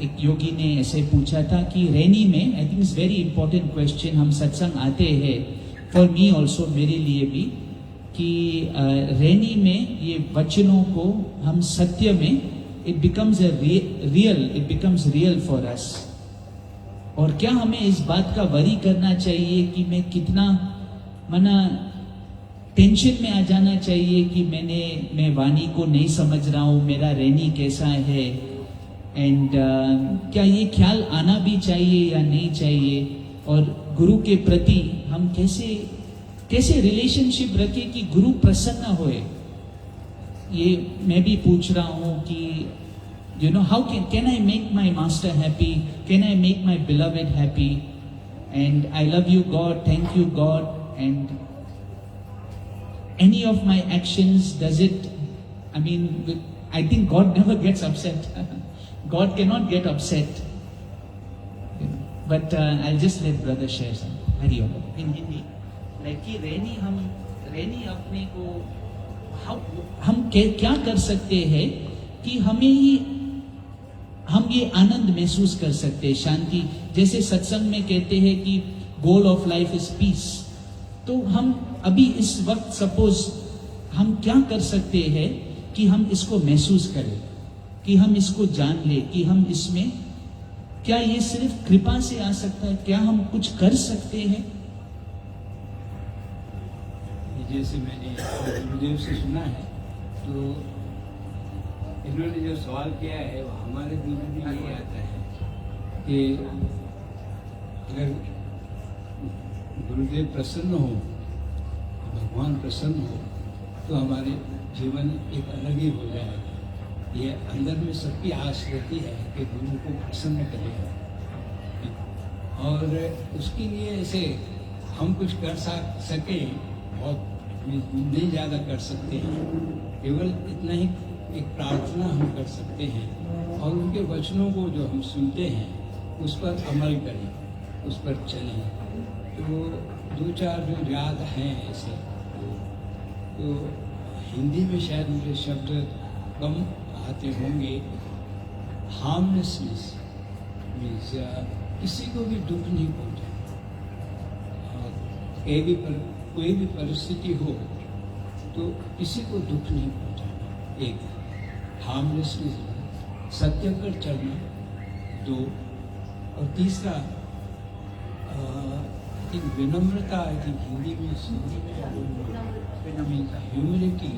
एक योगी ने ऐसे पूछा था कि रैनी में, I think it's very important question, हम सत्संग आते हैं फॉर मी ऑल्सो, मेरे लिए भी, कि रैनी में ये वचनों को हम सत्य में it becomes real for us. और क्या हमें इस बात का वरी करना चाहिए कि मैं कितना मना टेंशन में आ जाना चाहिए कि मैं वाणी को नहीं समझ रहा हूँ, मेरा रैनी कैसा है, एंड क्या ये ख्याल आना भी चाहिए या नहीं चाहिए। और गुरु के प्रति हम कैसे रिलेशनशिप रखें कि गुरु प्रसन्न होए, ये मैं भी पूछ रहा हूँ कि you know, how can I make my master happy, can I make my beloved happy, and I love you God, thank you God, and any of my actions, does it, I mean, I think God never gets upset. God cannot get upset, but I'll just let brother share some. Hari Om in Hindi, like कि रैनी अपने को हम क्या कर सकते हैं कि हम ये आनंद महसूस कर सकते हैं, शांति। जैसे सत्संग में कहते हैं कि goal of life is peace, तो हम अभी इस वक्त सपोज हम क्या कर सकते हैं कि हम इसको महसूस करें, कि हम इसको जान ले, कि हम इसमें, क्या ये सिर्फ कृपा से आ सकता है, क्या हम कुछ कर सकते हैं? जैसे मैंने गुरुदेव से सुना है, तो इन्होंने जो सवाल किया है वो हमारे दिल में भी यही आता है कि अगर गुरुदेव प्रसन्न हो, भगवान प्रसन्न हो, तो हमारे जीवन एक अलग ही हो जाएगा। ये अंदर में सबकी आस रहती है कि गुरु को प्रसन्न करेगा, और उसके लिए ऐसे हम कुछ कर सके बहुत नहीं ज़्यादा कर सकते हैं, केवल इतना ही एक प्रार्थना हम कर सकते हैं और उनके वचनों को जो हम सुनते हैं उस पर अमल करें, उस पर चलें। तो दो चार जो याद हैं ऐसे, तो हिंदी में शायद मुझे शब्द कम आते होंगे। हार्मलेसनेस मीन्स किसी को भी दुख नहीं पहुंचाना, और कोई भी परिस्थिति हो तो किसी को दुख नहीं पहुंचाना, एक हार्मलेसनेस, सत्य पर चलना, दो, और तीसरा एक विनम्रता। आई थिंक हिंदी में humility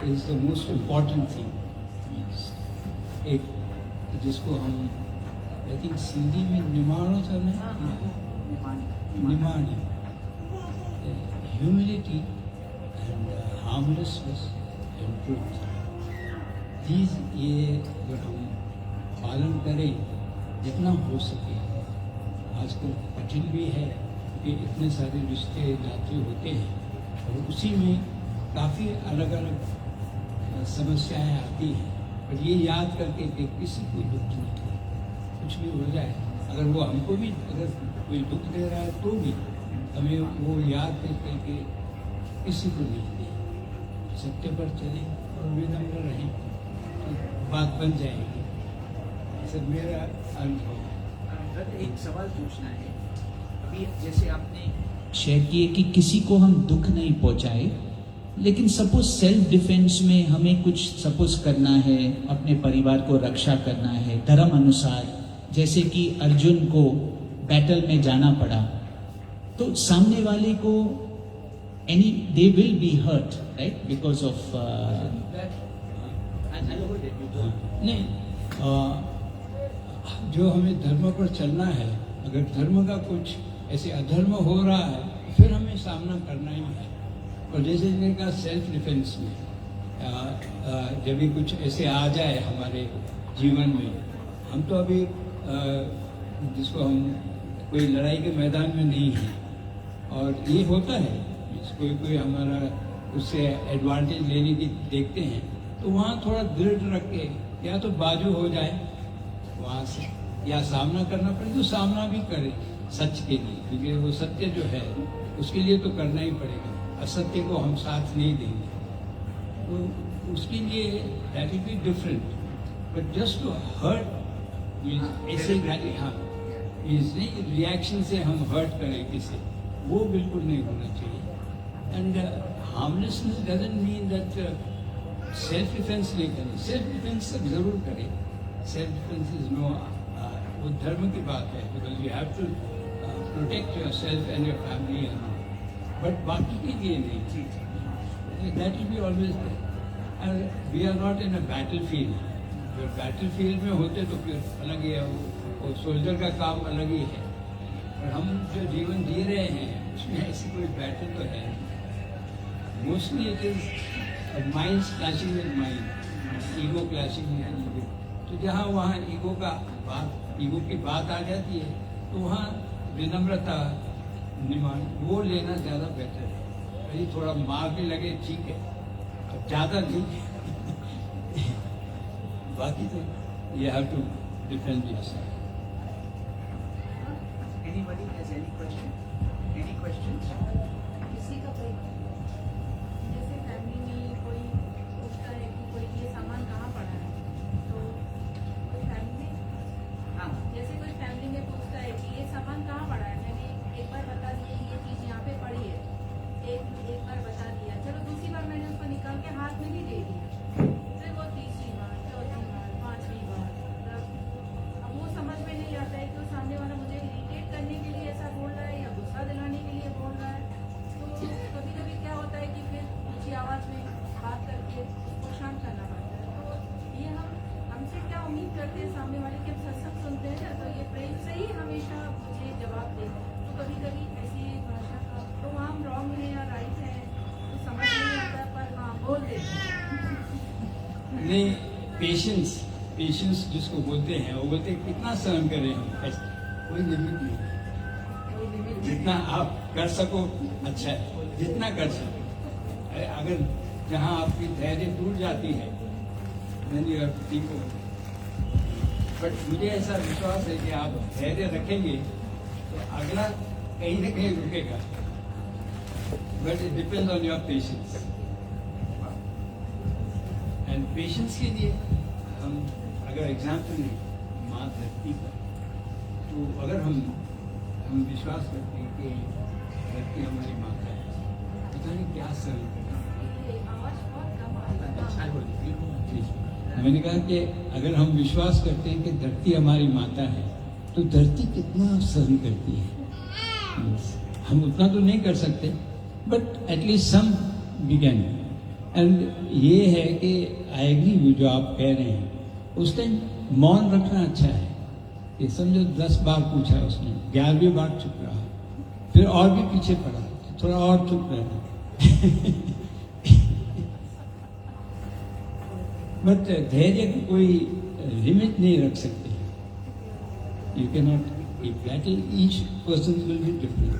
is the most important thing. एक जिसको हम आई थिंक सिंधी में निमाणो चलना है, निमाणी, ह्यूमिलिटी एंड हार्मलेसनेस एंड ट्रूथ। चीज ये अगर हम पालन करें जितना हो सके, आजकल कठिन भी है कि इतने सारे रिश्ते नाते होते हैं और उसी में काफ़ी अलग अलग समस्याएं आती हैं, पर ये याद करके कि किसी को दुख नहीं दे, कुछ भी हो जाए, अगर वो हमको भी अगर कोई दुख दे रहा है तो भी हमें वो याद करके कि किसी को नहीं दे, सत्य पर चले और विनम्र रहें तो बात बन जाएगी। ऐसा मेरा अनुभव। एक सवाल पूछना है, अभी जैसे आपने शेयर किए कि किसी को हम दुख नहीं पहुंचाए, लेकिन सपोज सेल्फ डिफेंस में हमें कुछ सपोज करना है, अपने परिवार को रक्षा करना है धर्म अनुसार, जैसे कि अर्जुन को बैटल में जाना पड़ा, तो सामने वाले को any they will be hurt right because of नहीं, जो हमें धर्म पर चलना है, अगर धर्म का कुछ ऐसे अधर्म हो रहा है फिर हमें सामना करना ही है। और जैसे मैंने कहा सेल्फ डिफेंस में जब भी कुछ ऐसे आ जाए हमारे जीवन में, हम तो अभी जिसको हम कोई लड़ाई के मैदान में नहीं हैं, और ये होता है कोई हमारा उससे एडवांटेज लेने की देखते हैं, तो वहाँ थोड़ा दृढ़ रख के या तो बाजू हो जाए वहाँ से, या सामना करना पड़े तो सामना भी करें सच के लिए, क्योंकि वो सत्य जो है उसके लिए तो करना ही पड़ेगा, असत्य को हम साथ नहीं देंगे। तो उसके लिए that will be different, but just to hurt ऐसे हाँ नहीं रिएक्शन से हम हर्ट करें किसी, वो बिल्कुल नहीं होना चाहिए। And harmlessness doesn't mean that self defence नहीं करें, सेल्फ डिफेंस सब जरूर करें, सेल्फ डिफेंस इज नो, वो धर्म की बात है, because you have to protect your self and your family, but बाकी के लिए नहीं, that will be always there. We are not in a battle field, जब बैटल फील्ड में होते तो फिर अलग ही है, वो सोल्जर का काम अलग ही है, और हम जो जीवन जी रहे हैं उसमें ऐसी कोई बैटल तो है नहीं। Mostly it is mind clashing with mind, ego clashing with ego, तो जहाँ वहाँ ईगो की बात आ जाती है तो वहाँ विनम्रता निमान वो लेना ज़्यादा बेटर है। कहीं थोड़ा मार भी लगे ठीक है, अब ज़्यादा नहीं बाकी तो you have to defend yourself. Anybody has any question? Any questions? किसी का कोई जैसे फैमिली में कोई पूछता है कि कोई ये सामान कहाँ पड़ा है, तो कोई फैमिली हाँ, जैसे कोई फैमिली में पूछता है कि ये सामान कहाँ पड़ा है, मैंने एक बार बता दिया ये चीज़ यहाँ पे पड़ी है, एक बार बता दिया, चलो दूसरी बार मैंने उसको निकाल के हाथ में भी दे दिया, फिर वो तीसरी बार, चौथी बार, पांचवी बार, अब वो समझ में नहीं आता है कि सामने वाला मुझे इरिटेट करने के लिए ऐसा बोल रहा है या गुस्सा दिलाने के लिए बोल रहा है। तो कभी कभी क्या होता है कि फिर ऊंची आवाज़ में बात करके उसको शांत करना पड़ता है। तो ये हमसे क्या उम्मीद करते हैं सामने वाले के, सत्संग सुनते हैं ना, तो ये प्रेम से ही हमेशा मुझे जवाब दे, तो कभी कभी ऐसी भाषा का तो वहाँ हम रॉन्ग है या राइट है तो समझ नहीं आता, पर हाँ बोल देते हैं। नहीं, पेशेंस जिसको बोलते हैं, वो बोलते हैं कितना सहन करें हम, कोई लिमिट नहीं, जितना आप कर सको अच्छा है, जितना कर सको। अगर जहाँ आपकी धैर्य टूट जाती है, then you have to keep on. But मुझे ऐसा विश्वास है कि आप धैर्य रखेंगे तो अगला कहीं न कहीं रुकेगा, but it depends on your patience. And patience के लिए हम अगर एग्जाम्पल लें माँ धरती का, तो अगर हम विश्वास करते हैं कि धरती हमारी माता है, पता नहीं क्या सहन करें। मैंने कहा कि अगर हम विश्वास करते हैं कि धरती हमारी माता है, तो धरती कितना सहन करती है। हम उतना तो नहीं कर सकते, but at least some begin. And ये है कि आई एग्री जो आप कह रहे हैं, उस टाइम मौन रखना अच्छा है। ये समझो 10 बार पूछा उसने, 11वीं बार चुप रहा, फिर और भी पीछे पड़ा, थोड़ा और चुप रहा। बट धैर्य की कोई लिमिट नहीं रख सकते। You can not keep that, each person will be different.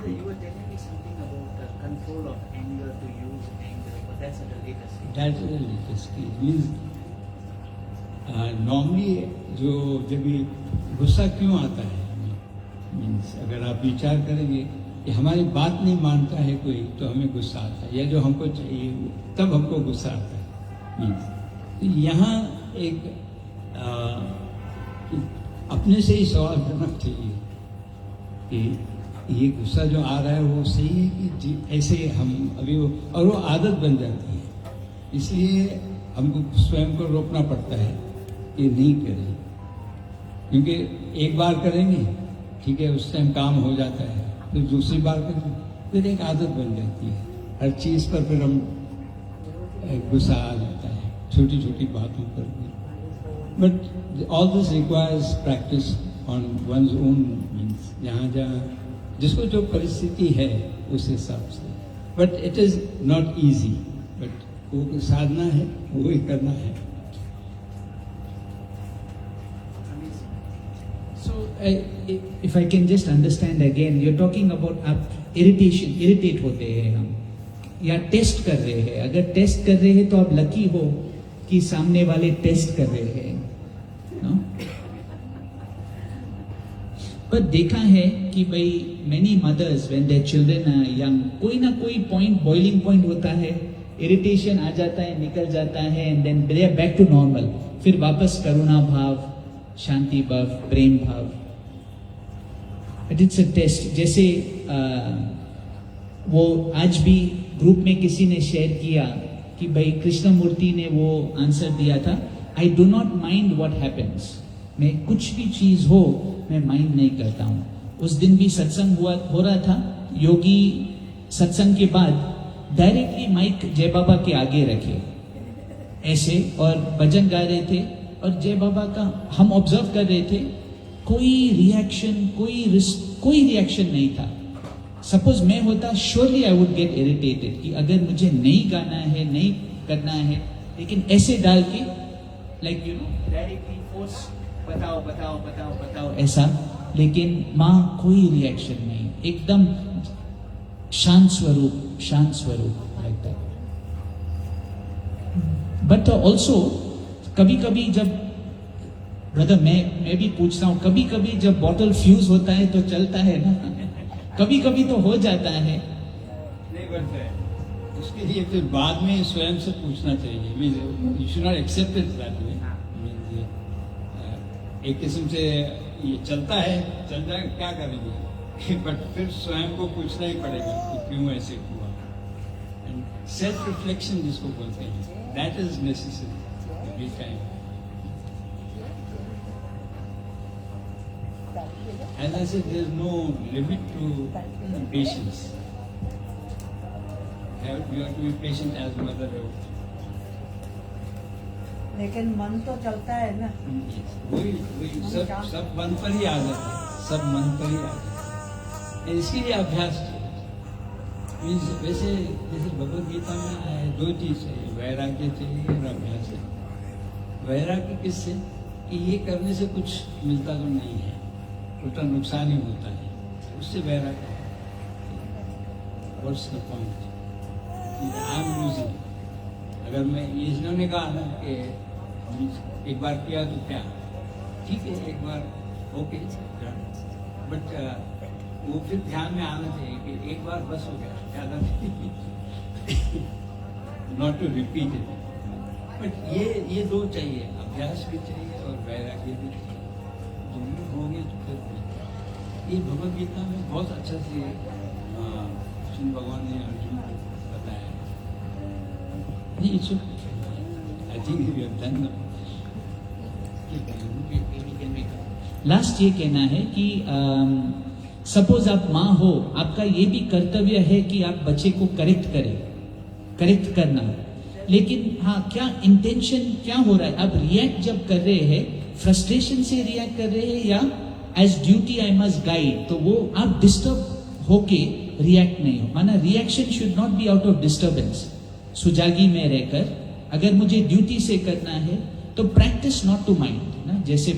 You were telling me something about the control of anger, to use anger, but that's at a later stage. That is the latest stage. Means normally जो जब ये गुस्सा क्यों आता है, मीन्स अगर आप विचार करेंगे कि हमारी बात नहीं मानता है कोई, तो हमें गुस्सा आता है, या जो हमको चाहिए तब हमको गुस्सा आता है। मीन्स यहाँ एक अपने से ही सवाल करना चाहिए कि ये गुस्सा जो आ रहा है वो सही है कि ऐसे हम अभी और वो आदत बन जाती है। इसलिए हमको स्वयं को रोकना पड़ता है कि नहीं करें, क्योंकि एक बार करेंगे ठीक है, उस टाइम काम हो जाता है, फिर दूसरी बार करेंगे, फिर एक आदत बन जाती है। हर चीज़ पर फिर हम गुस्सा आ जाता है, छोटी छोटी बातों पर भी। But all this requires practice on one's own, means जहाँ जहाँ जिसको जो परिस्थिति है उस हिसाब से। But it is not easy, but वो साधना है, वो ही करना है। So, if I can just understand again, you're talking about आप irritate होते हैं हम, या टेस्ट कर रहे हैं। अगर टेस्ट कर रहे हैं तो आप लकी हो कि सामने वाले टेस्ट कर रहे हैं, no? पर देखा है कि भाई many mothers when their children are young, कोई ना कोई पॉइंट, बॉइलिंग पॉइंट होता है, इरिटेशन आ जाता है, निकल जाता है, and then they are back to normal. फिर वापस करुणा भाव, शांति भाव, प्रेम भाव। It's a test. जैसे वो आज भी ग्रुप में किसी ने शेयर किया कि भाई कृष्णमूर्ति ने वो आंसर दिया था, I do not mind what happens. मैं कुछ भी चीज हो मैं माइंड नहीं करता हूँ। उस दिन भी सत्संग हो रहा था, योगी सत्संग के बाद डायरेक्टली माइक जय बाबा के आगे रखे ऐसे, और भजन गा रहे थे, और जय बाबा का हम ऑब्जर्व कर रहे थे, कोई रिएक्शन, कोई रिएक्शन नहीं था। सपोज मैं होता, surely I would get irritated कि अगर मुझे नहीं गाना है, नहीं करना है, लेकिन ऐसे डाल के like you know directly force, बताओ बताओ बताओ बताओ ऐसा। लेकिन माँ कोई रिएक्शन नहीं, एकदम शांत स्वरूप लाइक दैट। बट ऑल्सो कभी कभी जब ब्रदर मैं भी पूछता हूँ, कभी कभी जब बॉटल फ्यूज होता है तो चलता है ना, कभी कभी तो हो जाता है, नहीं बनता है। उसके लिए फिर बाद में स्वयं से पूछना चाहिए। You should not accept it that way. एक किस्म से ये चलता है, चल जाए, क्या करेंगे? बट फिर स्वयं को पूछना ही पड़ेगा कि क्यों ऐसे हुआ। एंड सेल्फ रिफ्लेक्शन जिसको बोलते हैं, that is necessary every time. As I said, there is no limit to patience. You have to be patient as mother wrote. लेकिन मन तो चलता है ना। वही सब मन पर ही आ जाता है, सब मन पर ही आ जाता है। इसके लिए अभ्यास चाहिए। वैसे भगवद गीता में 2 चीज चाहिए, वैराग्य चाहिए और अभ्यास चाहिए। वैराग्य किससे कि ये करने से कुछ मिलता तो नहीं है, उल्टा नुकसान ही होता है, उससे वैराग्य है। What's the point? I am losing. अगर मैं इन्होंने कहा ना कि एक बार किया तो क्या, ठीक है एक बार ओके, बट वो फिर ध्यान में आना चाहिए कि एक बार बस हो गया, ज़्यादा not to repeat it. But ये दो चाहिए, अभ्यास भी चाहिए और वैराग्य भी चाहिए, दोनों होंगे तो फिर ये भगवद गीता में बहुत अच्छा से कृष्ण भगवान ने अर्जुन को बताया। नहीं it's I think we have done last ये कहना है कि सपोज आप माँ हो, आपका ये भी कर्तव्य है कि आप बच्चे को करेक्ट करना, लेकिन हाँ क्या इंटेंशन क्या हो रहा है, आप रिएक्ट जब कर रहे हैं फ्रस्ट्रेशन से रिएक्ट कर रहे हैं या as duty I must guide, तो वो आप डिस्टर्ब होके रिएक्ट नहीं हो। माना reaction should not be out of disturbance, सुजागी में रहकर अगर मुझे ड्यूटी से करना है तो प्रैक्टिस नॉट टू माइंड ना, जैसे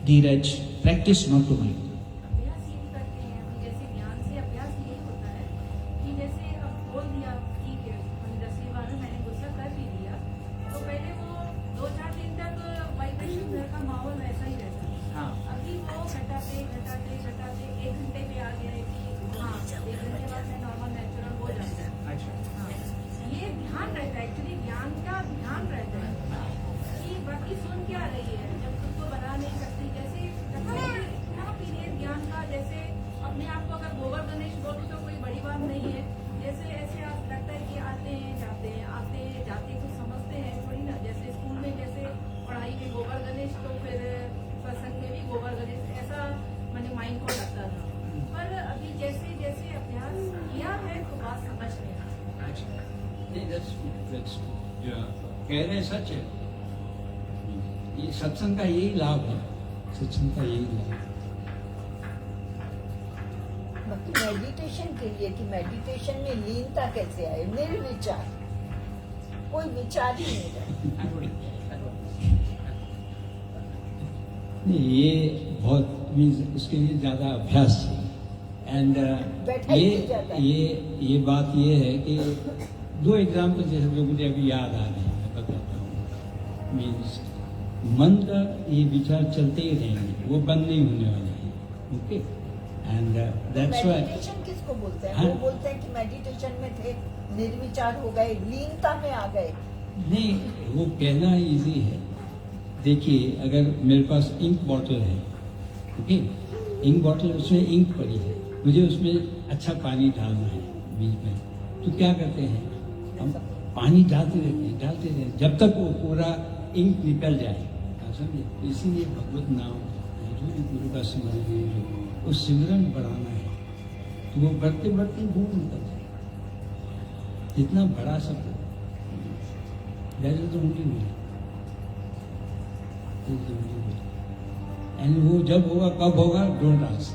धीरज, प्रैक्टिस नॉट टू माइंड। अभ्यास ये भी करते हैं हम, जैसे ज्ञान से अभ्यास यही होता है कि जैसे अब बोल दिया ठीक है, मैंने 10वीं बार में मैंने गुस्सा कर भी दिया, तो पहले वो 2-4 दिन तक वाइब्रेशन घर का माहौल वैसा ही रहता है। हाँ। अभी वो घटाते 1 घंटे पे आ गया है कि हाँ 1 घंटे बाद मैं नॉर्मल नेचुरल हो जाता है। अच्छा। हाँ, ये ध्यान रहता है, एक्चुअली ज्ञान का ध्यान रहता है कि बाकी सुन क्या रही है, जब खुद को बना नहीं सकती, जैसे पीरियड ज्ञान का, जैसे अपने आप को अगर गोबर गणेश बोलूँ तो कोई बड़ी बात नहीं है, जैसे ऐसे आप लगता है कि आते हैं जाते हैं आते हैं जाते हैं, कुछ समझते हैं थोड़ी ना, जैसे स्कूल में जैसे पढ़ाई में गोबर गणेश तो फिर सत्संग में भी गोबर गणेश, ऐसा मैंने माइंड को लगता था। पर अभी जैसे जैसे अभ्यास किया है तो बात समझ में आ रही है। नहीं, that's जो कह रहे हैं सच है, ये सत्संग का यही लाभ है, सत्संग का यही लाभ है। बाकी मेडिटेशन के लिए कि मेडिटेशन में लीनता कैसे आए, निर्विचार, कोई विचार ही नहीं रहे। नहीं ये बहुत मीन्स उसके लिए ज़्यादा अभ्यास चाहिए। एंड बैठा ही नहीं जाता है। ये बात ये है कि 2 एग्जाम्पल जैसे जो मुझे अभी याद आ रहे हैं मैं बताता हूँ। मीन्स मन का ये विचार चलते ही रहेंगे, वो बंद नहीं होने वाले हैं। Okay, and that's why meditation किसको बोलते हैं? हाँ। वो बोलते हैं कि मेडिटेशन में थे, निर्विचार हो गए, लीनता में आ गए। नहीं, वो कहना इजी है। देखिए अगर मेरे पास इंक बॉटल है, ओके, इंक बॉटल, उसमें इंक पड़ी है, मुझे उसमें अच्छा पानी डालना है बीच में, तो क्या करते हैं हम, पानी डालते रहते हैं जब तक वो पूरा इंक निकल जाए। आप समझे? इसीलिए भगवत नाम जो भी गुरु का सिमरन है, जो उस सिमरन बढ़ाना है, तो वो बढ़ते बढ़ते वो निकल जाए, जितना बड़ा सब तो उनकी एंड वो जब होगा कब होगा, डोंट आस्क।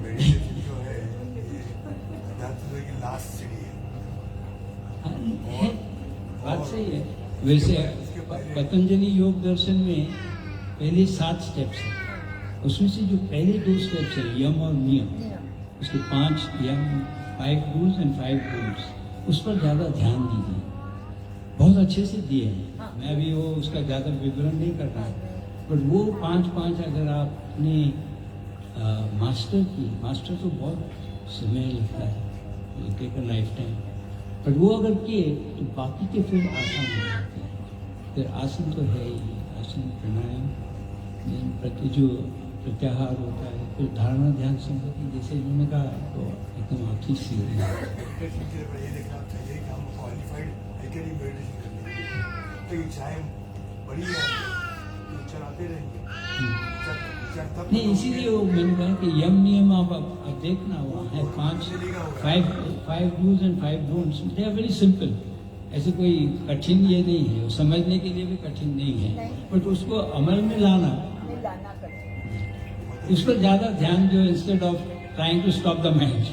मेडिटेशन जो है ये अध्यात्म की लास्ट सीढ़ी है। बात सही है। वैसे पतंजलि योग दर्शन में पहले 7 स्टेप्स हैं, उसमें से जो पहले 2 स्टेप्स है यम और नियम, उसके 5 यम, 5 डूज एंड 5 डोंट्स, उस पर ज़्यादा ध्यान दीजिए, बहुत अच्छे से दिए हैं। मैं अभी वो उसका ज़्यादा विवरण नहीं कर रहा, बट वो 5 अगर आपने मास्टर तो बहुत समय लगता है, take a lifetime, but वो अगर किए तो बाकी के फिर आसान हो जाते हैं। फिर आसन तो है ही, आसन प्राणायाम, प्रति जो प्रत्याहार होता है, फिर धारणा ध्यान संपत्ति, जैसे इन्होंने कहा, तो एकदम आखिरी सीढ़ी है। मेडिटेशन के लिए ये देखना चाहिए कि हम क्वालिफाइड लेकर ही मेडिटेशन करनी है, तो इच्छाएं बड़ी है तो चलाते रहेंगे, विचार तब नहीं, इसीलिए वो मैंने कहा कि यम नियम आप देखना, वहाँ है 5 dos and 5 don'ts, they are very simple, ऐसे कोई कठिन ये नहीं है, वो समझने के लिए भी कठिन नहीं है, बट उसको अमल में लाना उस पर ज़्यादा ध्यान, जो instead of trying to stop the mind.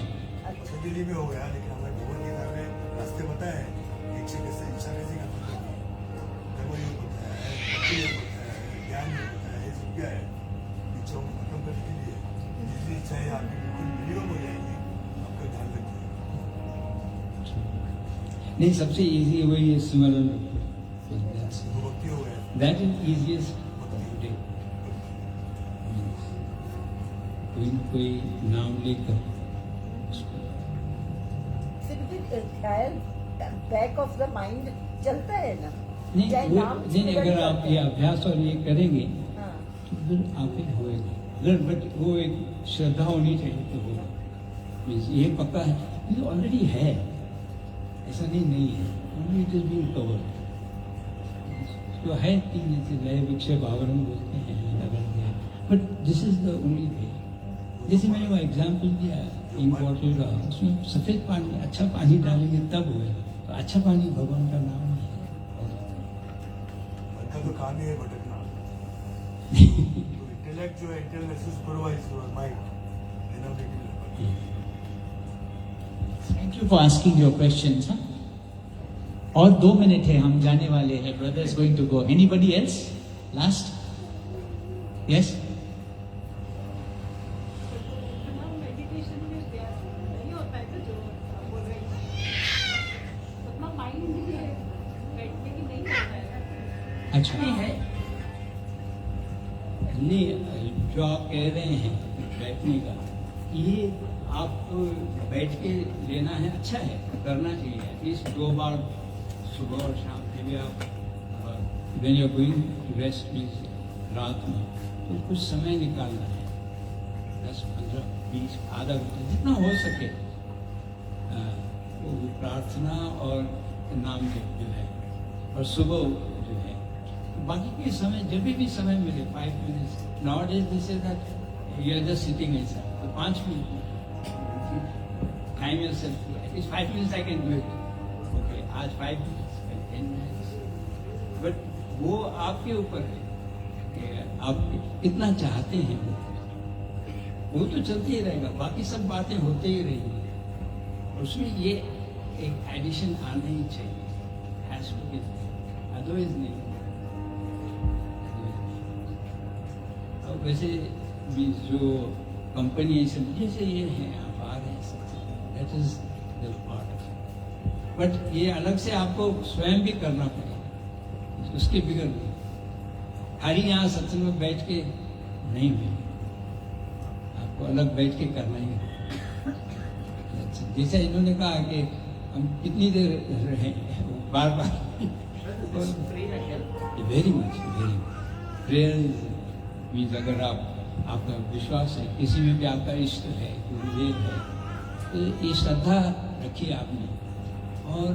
Delhi में हो गया, लेकिन हमें भगवद गीता में रास्ते बताए, इच्छा कैसे करनी है। आपके लिए ज्ञान में होता है, ये सब क्या है, इच्छाओं को खत्म करने के लिए जितनी इच्छाएं आपकी बिल्कुल मिनिमम हो जाएंगी, आपका ध्यान रखिए। नहीं, सबसे इजी वही है स्मरण। वो भक्ति हो गया। That is easiest day. कोई नाम लेकर फिर भी ख्याल बैक ऑफ द माइंड चलता है ना, नहीं, चाहे वो नाम नहीं, स्मरण अगर आप करते ये हैं। अभ्यास और ये करेंगे हाँ, तो फिर आप ही होएगा। अगर बट वो एक श्रद्धा होनी चाहिए तो होगा। मीन्स ये पक्का है, ये ऑलरेडी है, ऐसा नहीं है, only it is being covered. तो है तीन ऐसे लय विक्षेप आवरण बोलते हैं, अलग है, but this is the only way. जैसे मैंने वो एग्जाम्पल दिया इन बॉटल का, उसमें सफेद पानी, अच्छा पानी डालेंगे तब होएगा। तो अच्छा पानी भगवान का नाम है। मन का तो काम ही है भटकना। तो इंटेलेक्ट जो है, intellect supervise your mind, thank you for asking your questions. और 2 मिनट है, हम जाने वाले हैं। Brother is going to go. Anybody else? Last? Yes? Meditation में नहीं होता है जो बोल रही है, उतना माइंड नहीं है बैठने की, नहीं होता है। अच्छा, नहीं है, नहीं, जो आप कह रहे हैं बैठने का, ये आपको बैठ के लेना है, अच्छा है, करना चाहिए। एटलीस्ट 2 बार सुबह और शाम में भी आप when you are going to rest means रात में, तो कुछ समय निकालना है, 10, 15, 20, आधा घंटा जितना हो सके। वो प्रार्थना और नाम जप जो है, और सुबह जो है, बाकी के समय जब भी समय मिले 5 minutes. Nowadays they say that you are just sitting inside. So 5 minutes. Time yourself. At least 5 minutes I can do it. Okay, आज 5 minutes, 10 minutes. But वो आपके ऊपर है कि आप कितना चाहते हैं। वो तो चलते ही रहेगा, बाकी सब बातें होते ही रहेंगी। उसमें ये एक एडिशन आना ही चाहिए, हैज टू बी, अदरवाइज नहीं। और वैसे भी जो कंपनी है सब जैसे ये है, आप आ रहे हैं, that is the part of it. But ये अलग से आपको स्वयं भी करना पड़ेगा, उसके बिगड़ नहीं। हर यहाँ सत्संग में बैठ के नहीं हुई, आपको अलग बैठ के करना ही होगा। जैसे इन्होंने कहा कि हम कितनी देर रहे, बार बार वेरी मच प्रेयर मीन्स अगर आपका विश्वास है, किसी में भी आपका इष्ट है, गुरुदेव है, तो ये श्रद्धा रखिए आपने, और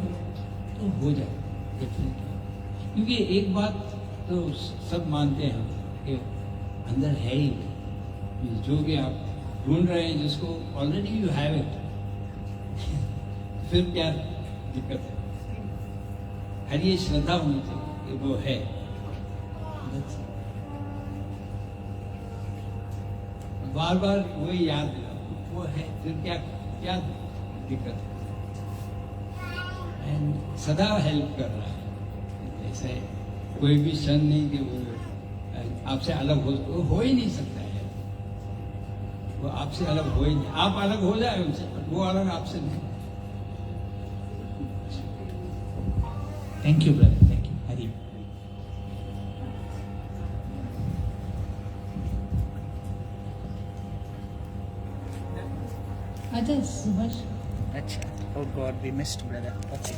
तो हो जाए डेफिनेटली। क्योंकि एक बात तो सब मानते हैं कि अंदर है ही, जो भी आप ढूंढ रहे हैं, जिसको ऑलरेडी यू हैव इट, फिर क्या दिक्कत है? हर ये श्रद्धा होनी चाहिए कि वो है। बार बार वही याद दिलाओ, वो है, फिर क्या क्या दिक्कत है? एंड सदा हेल्प कर रहा है। ऐसे कोई भी क्षण नहीं कि वो आपसे अलग हो ही नहीं सकता है। वो आपसे अलग हो ही नहीं, आप अलग हो जाए उनसे, वो अलग आपसे नहीं। Thank you brother, thank you. Hari अच्छा Subhash, That's, oh God, we missed brother. Okay.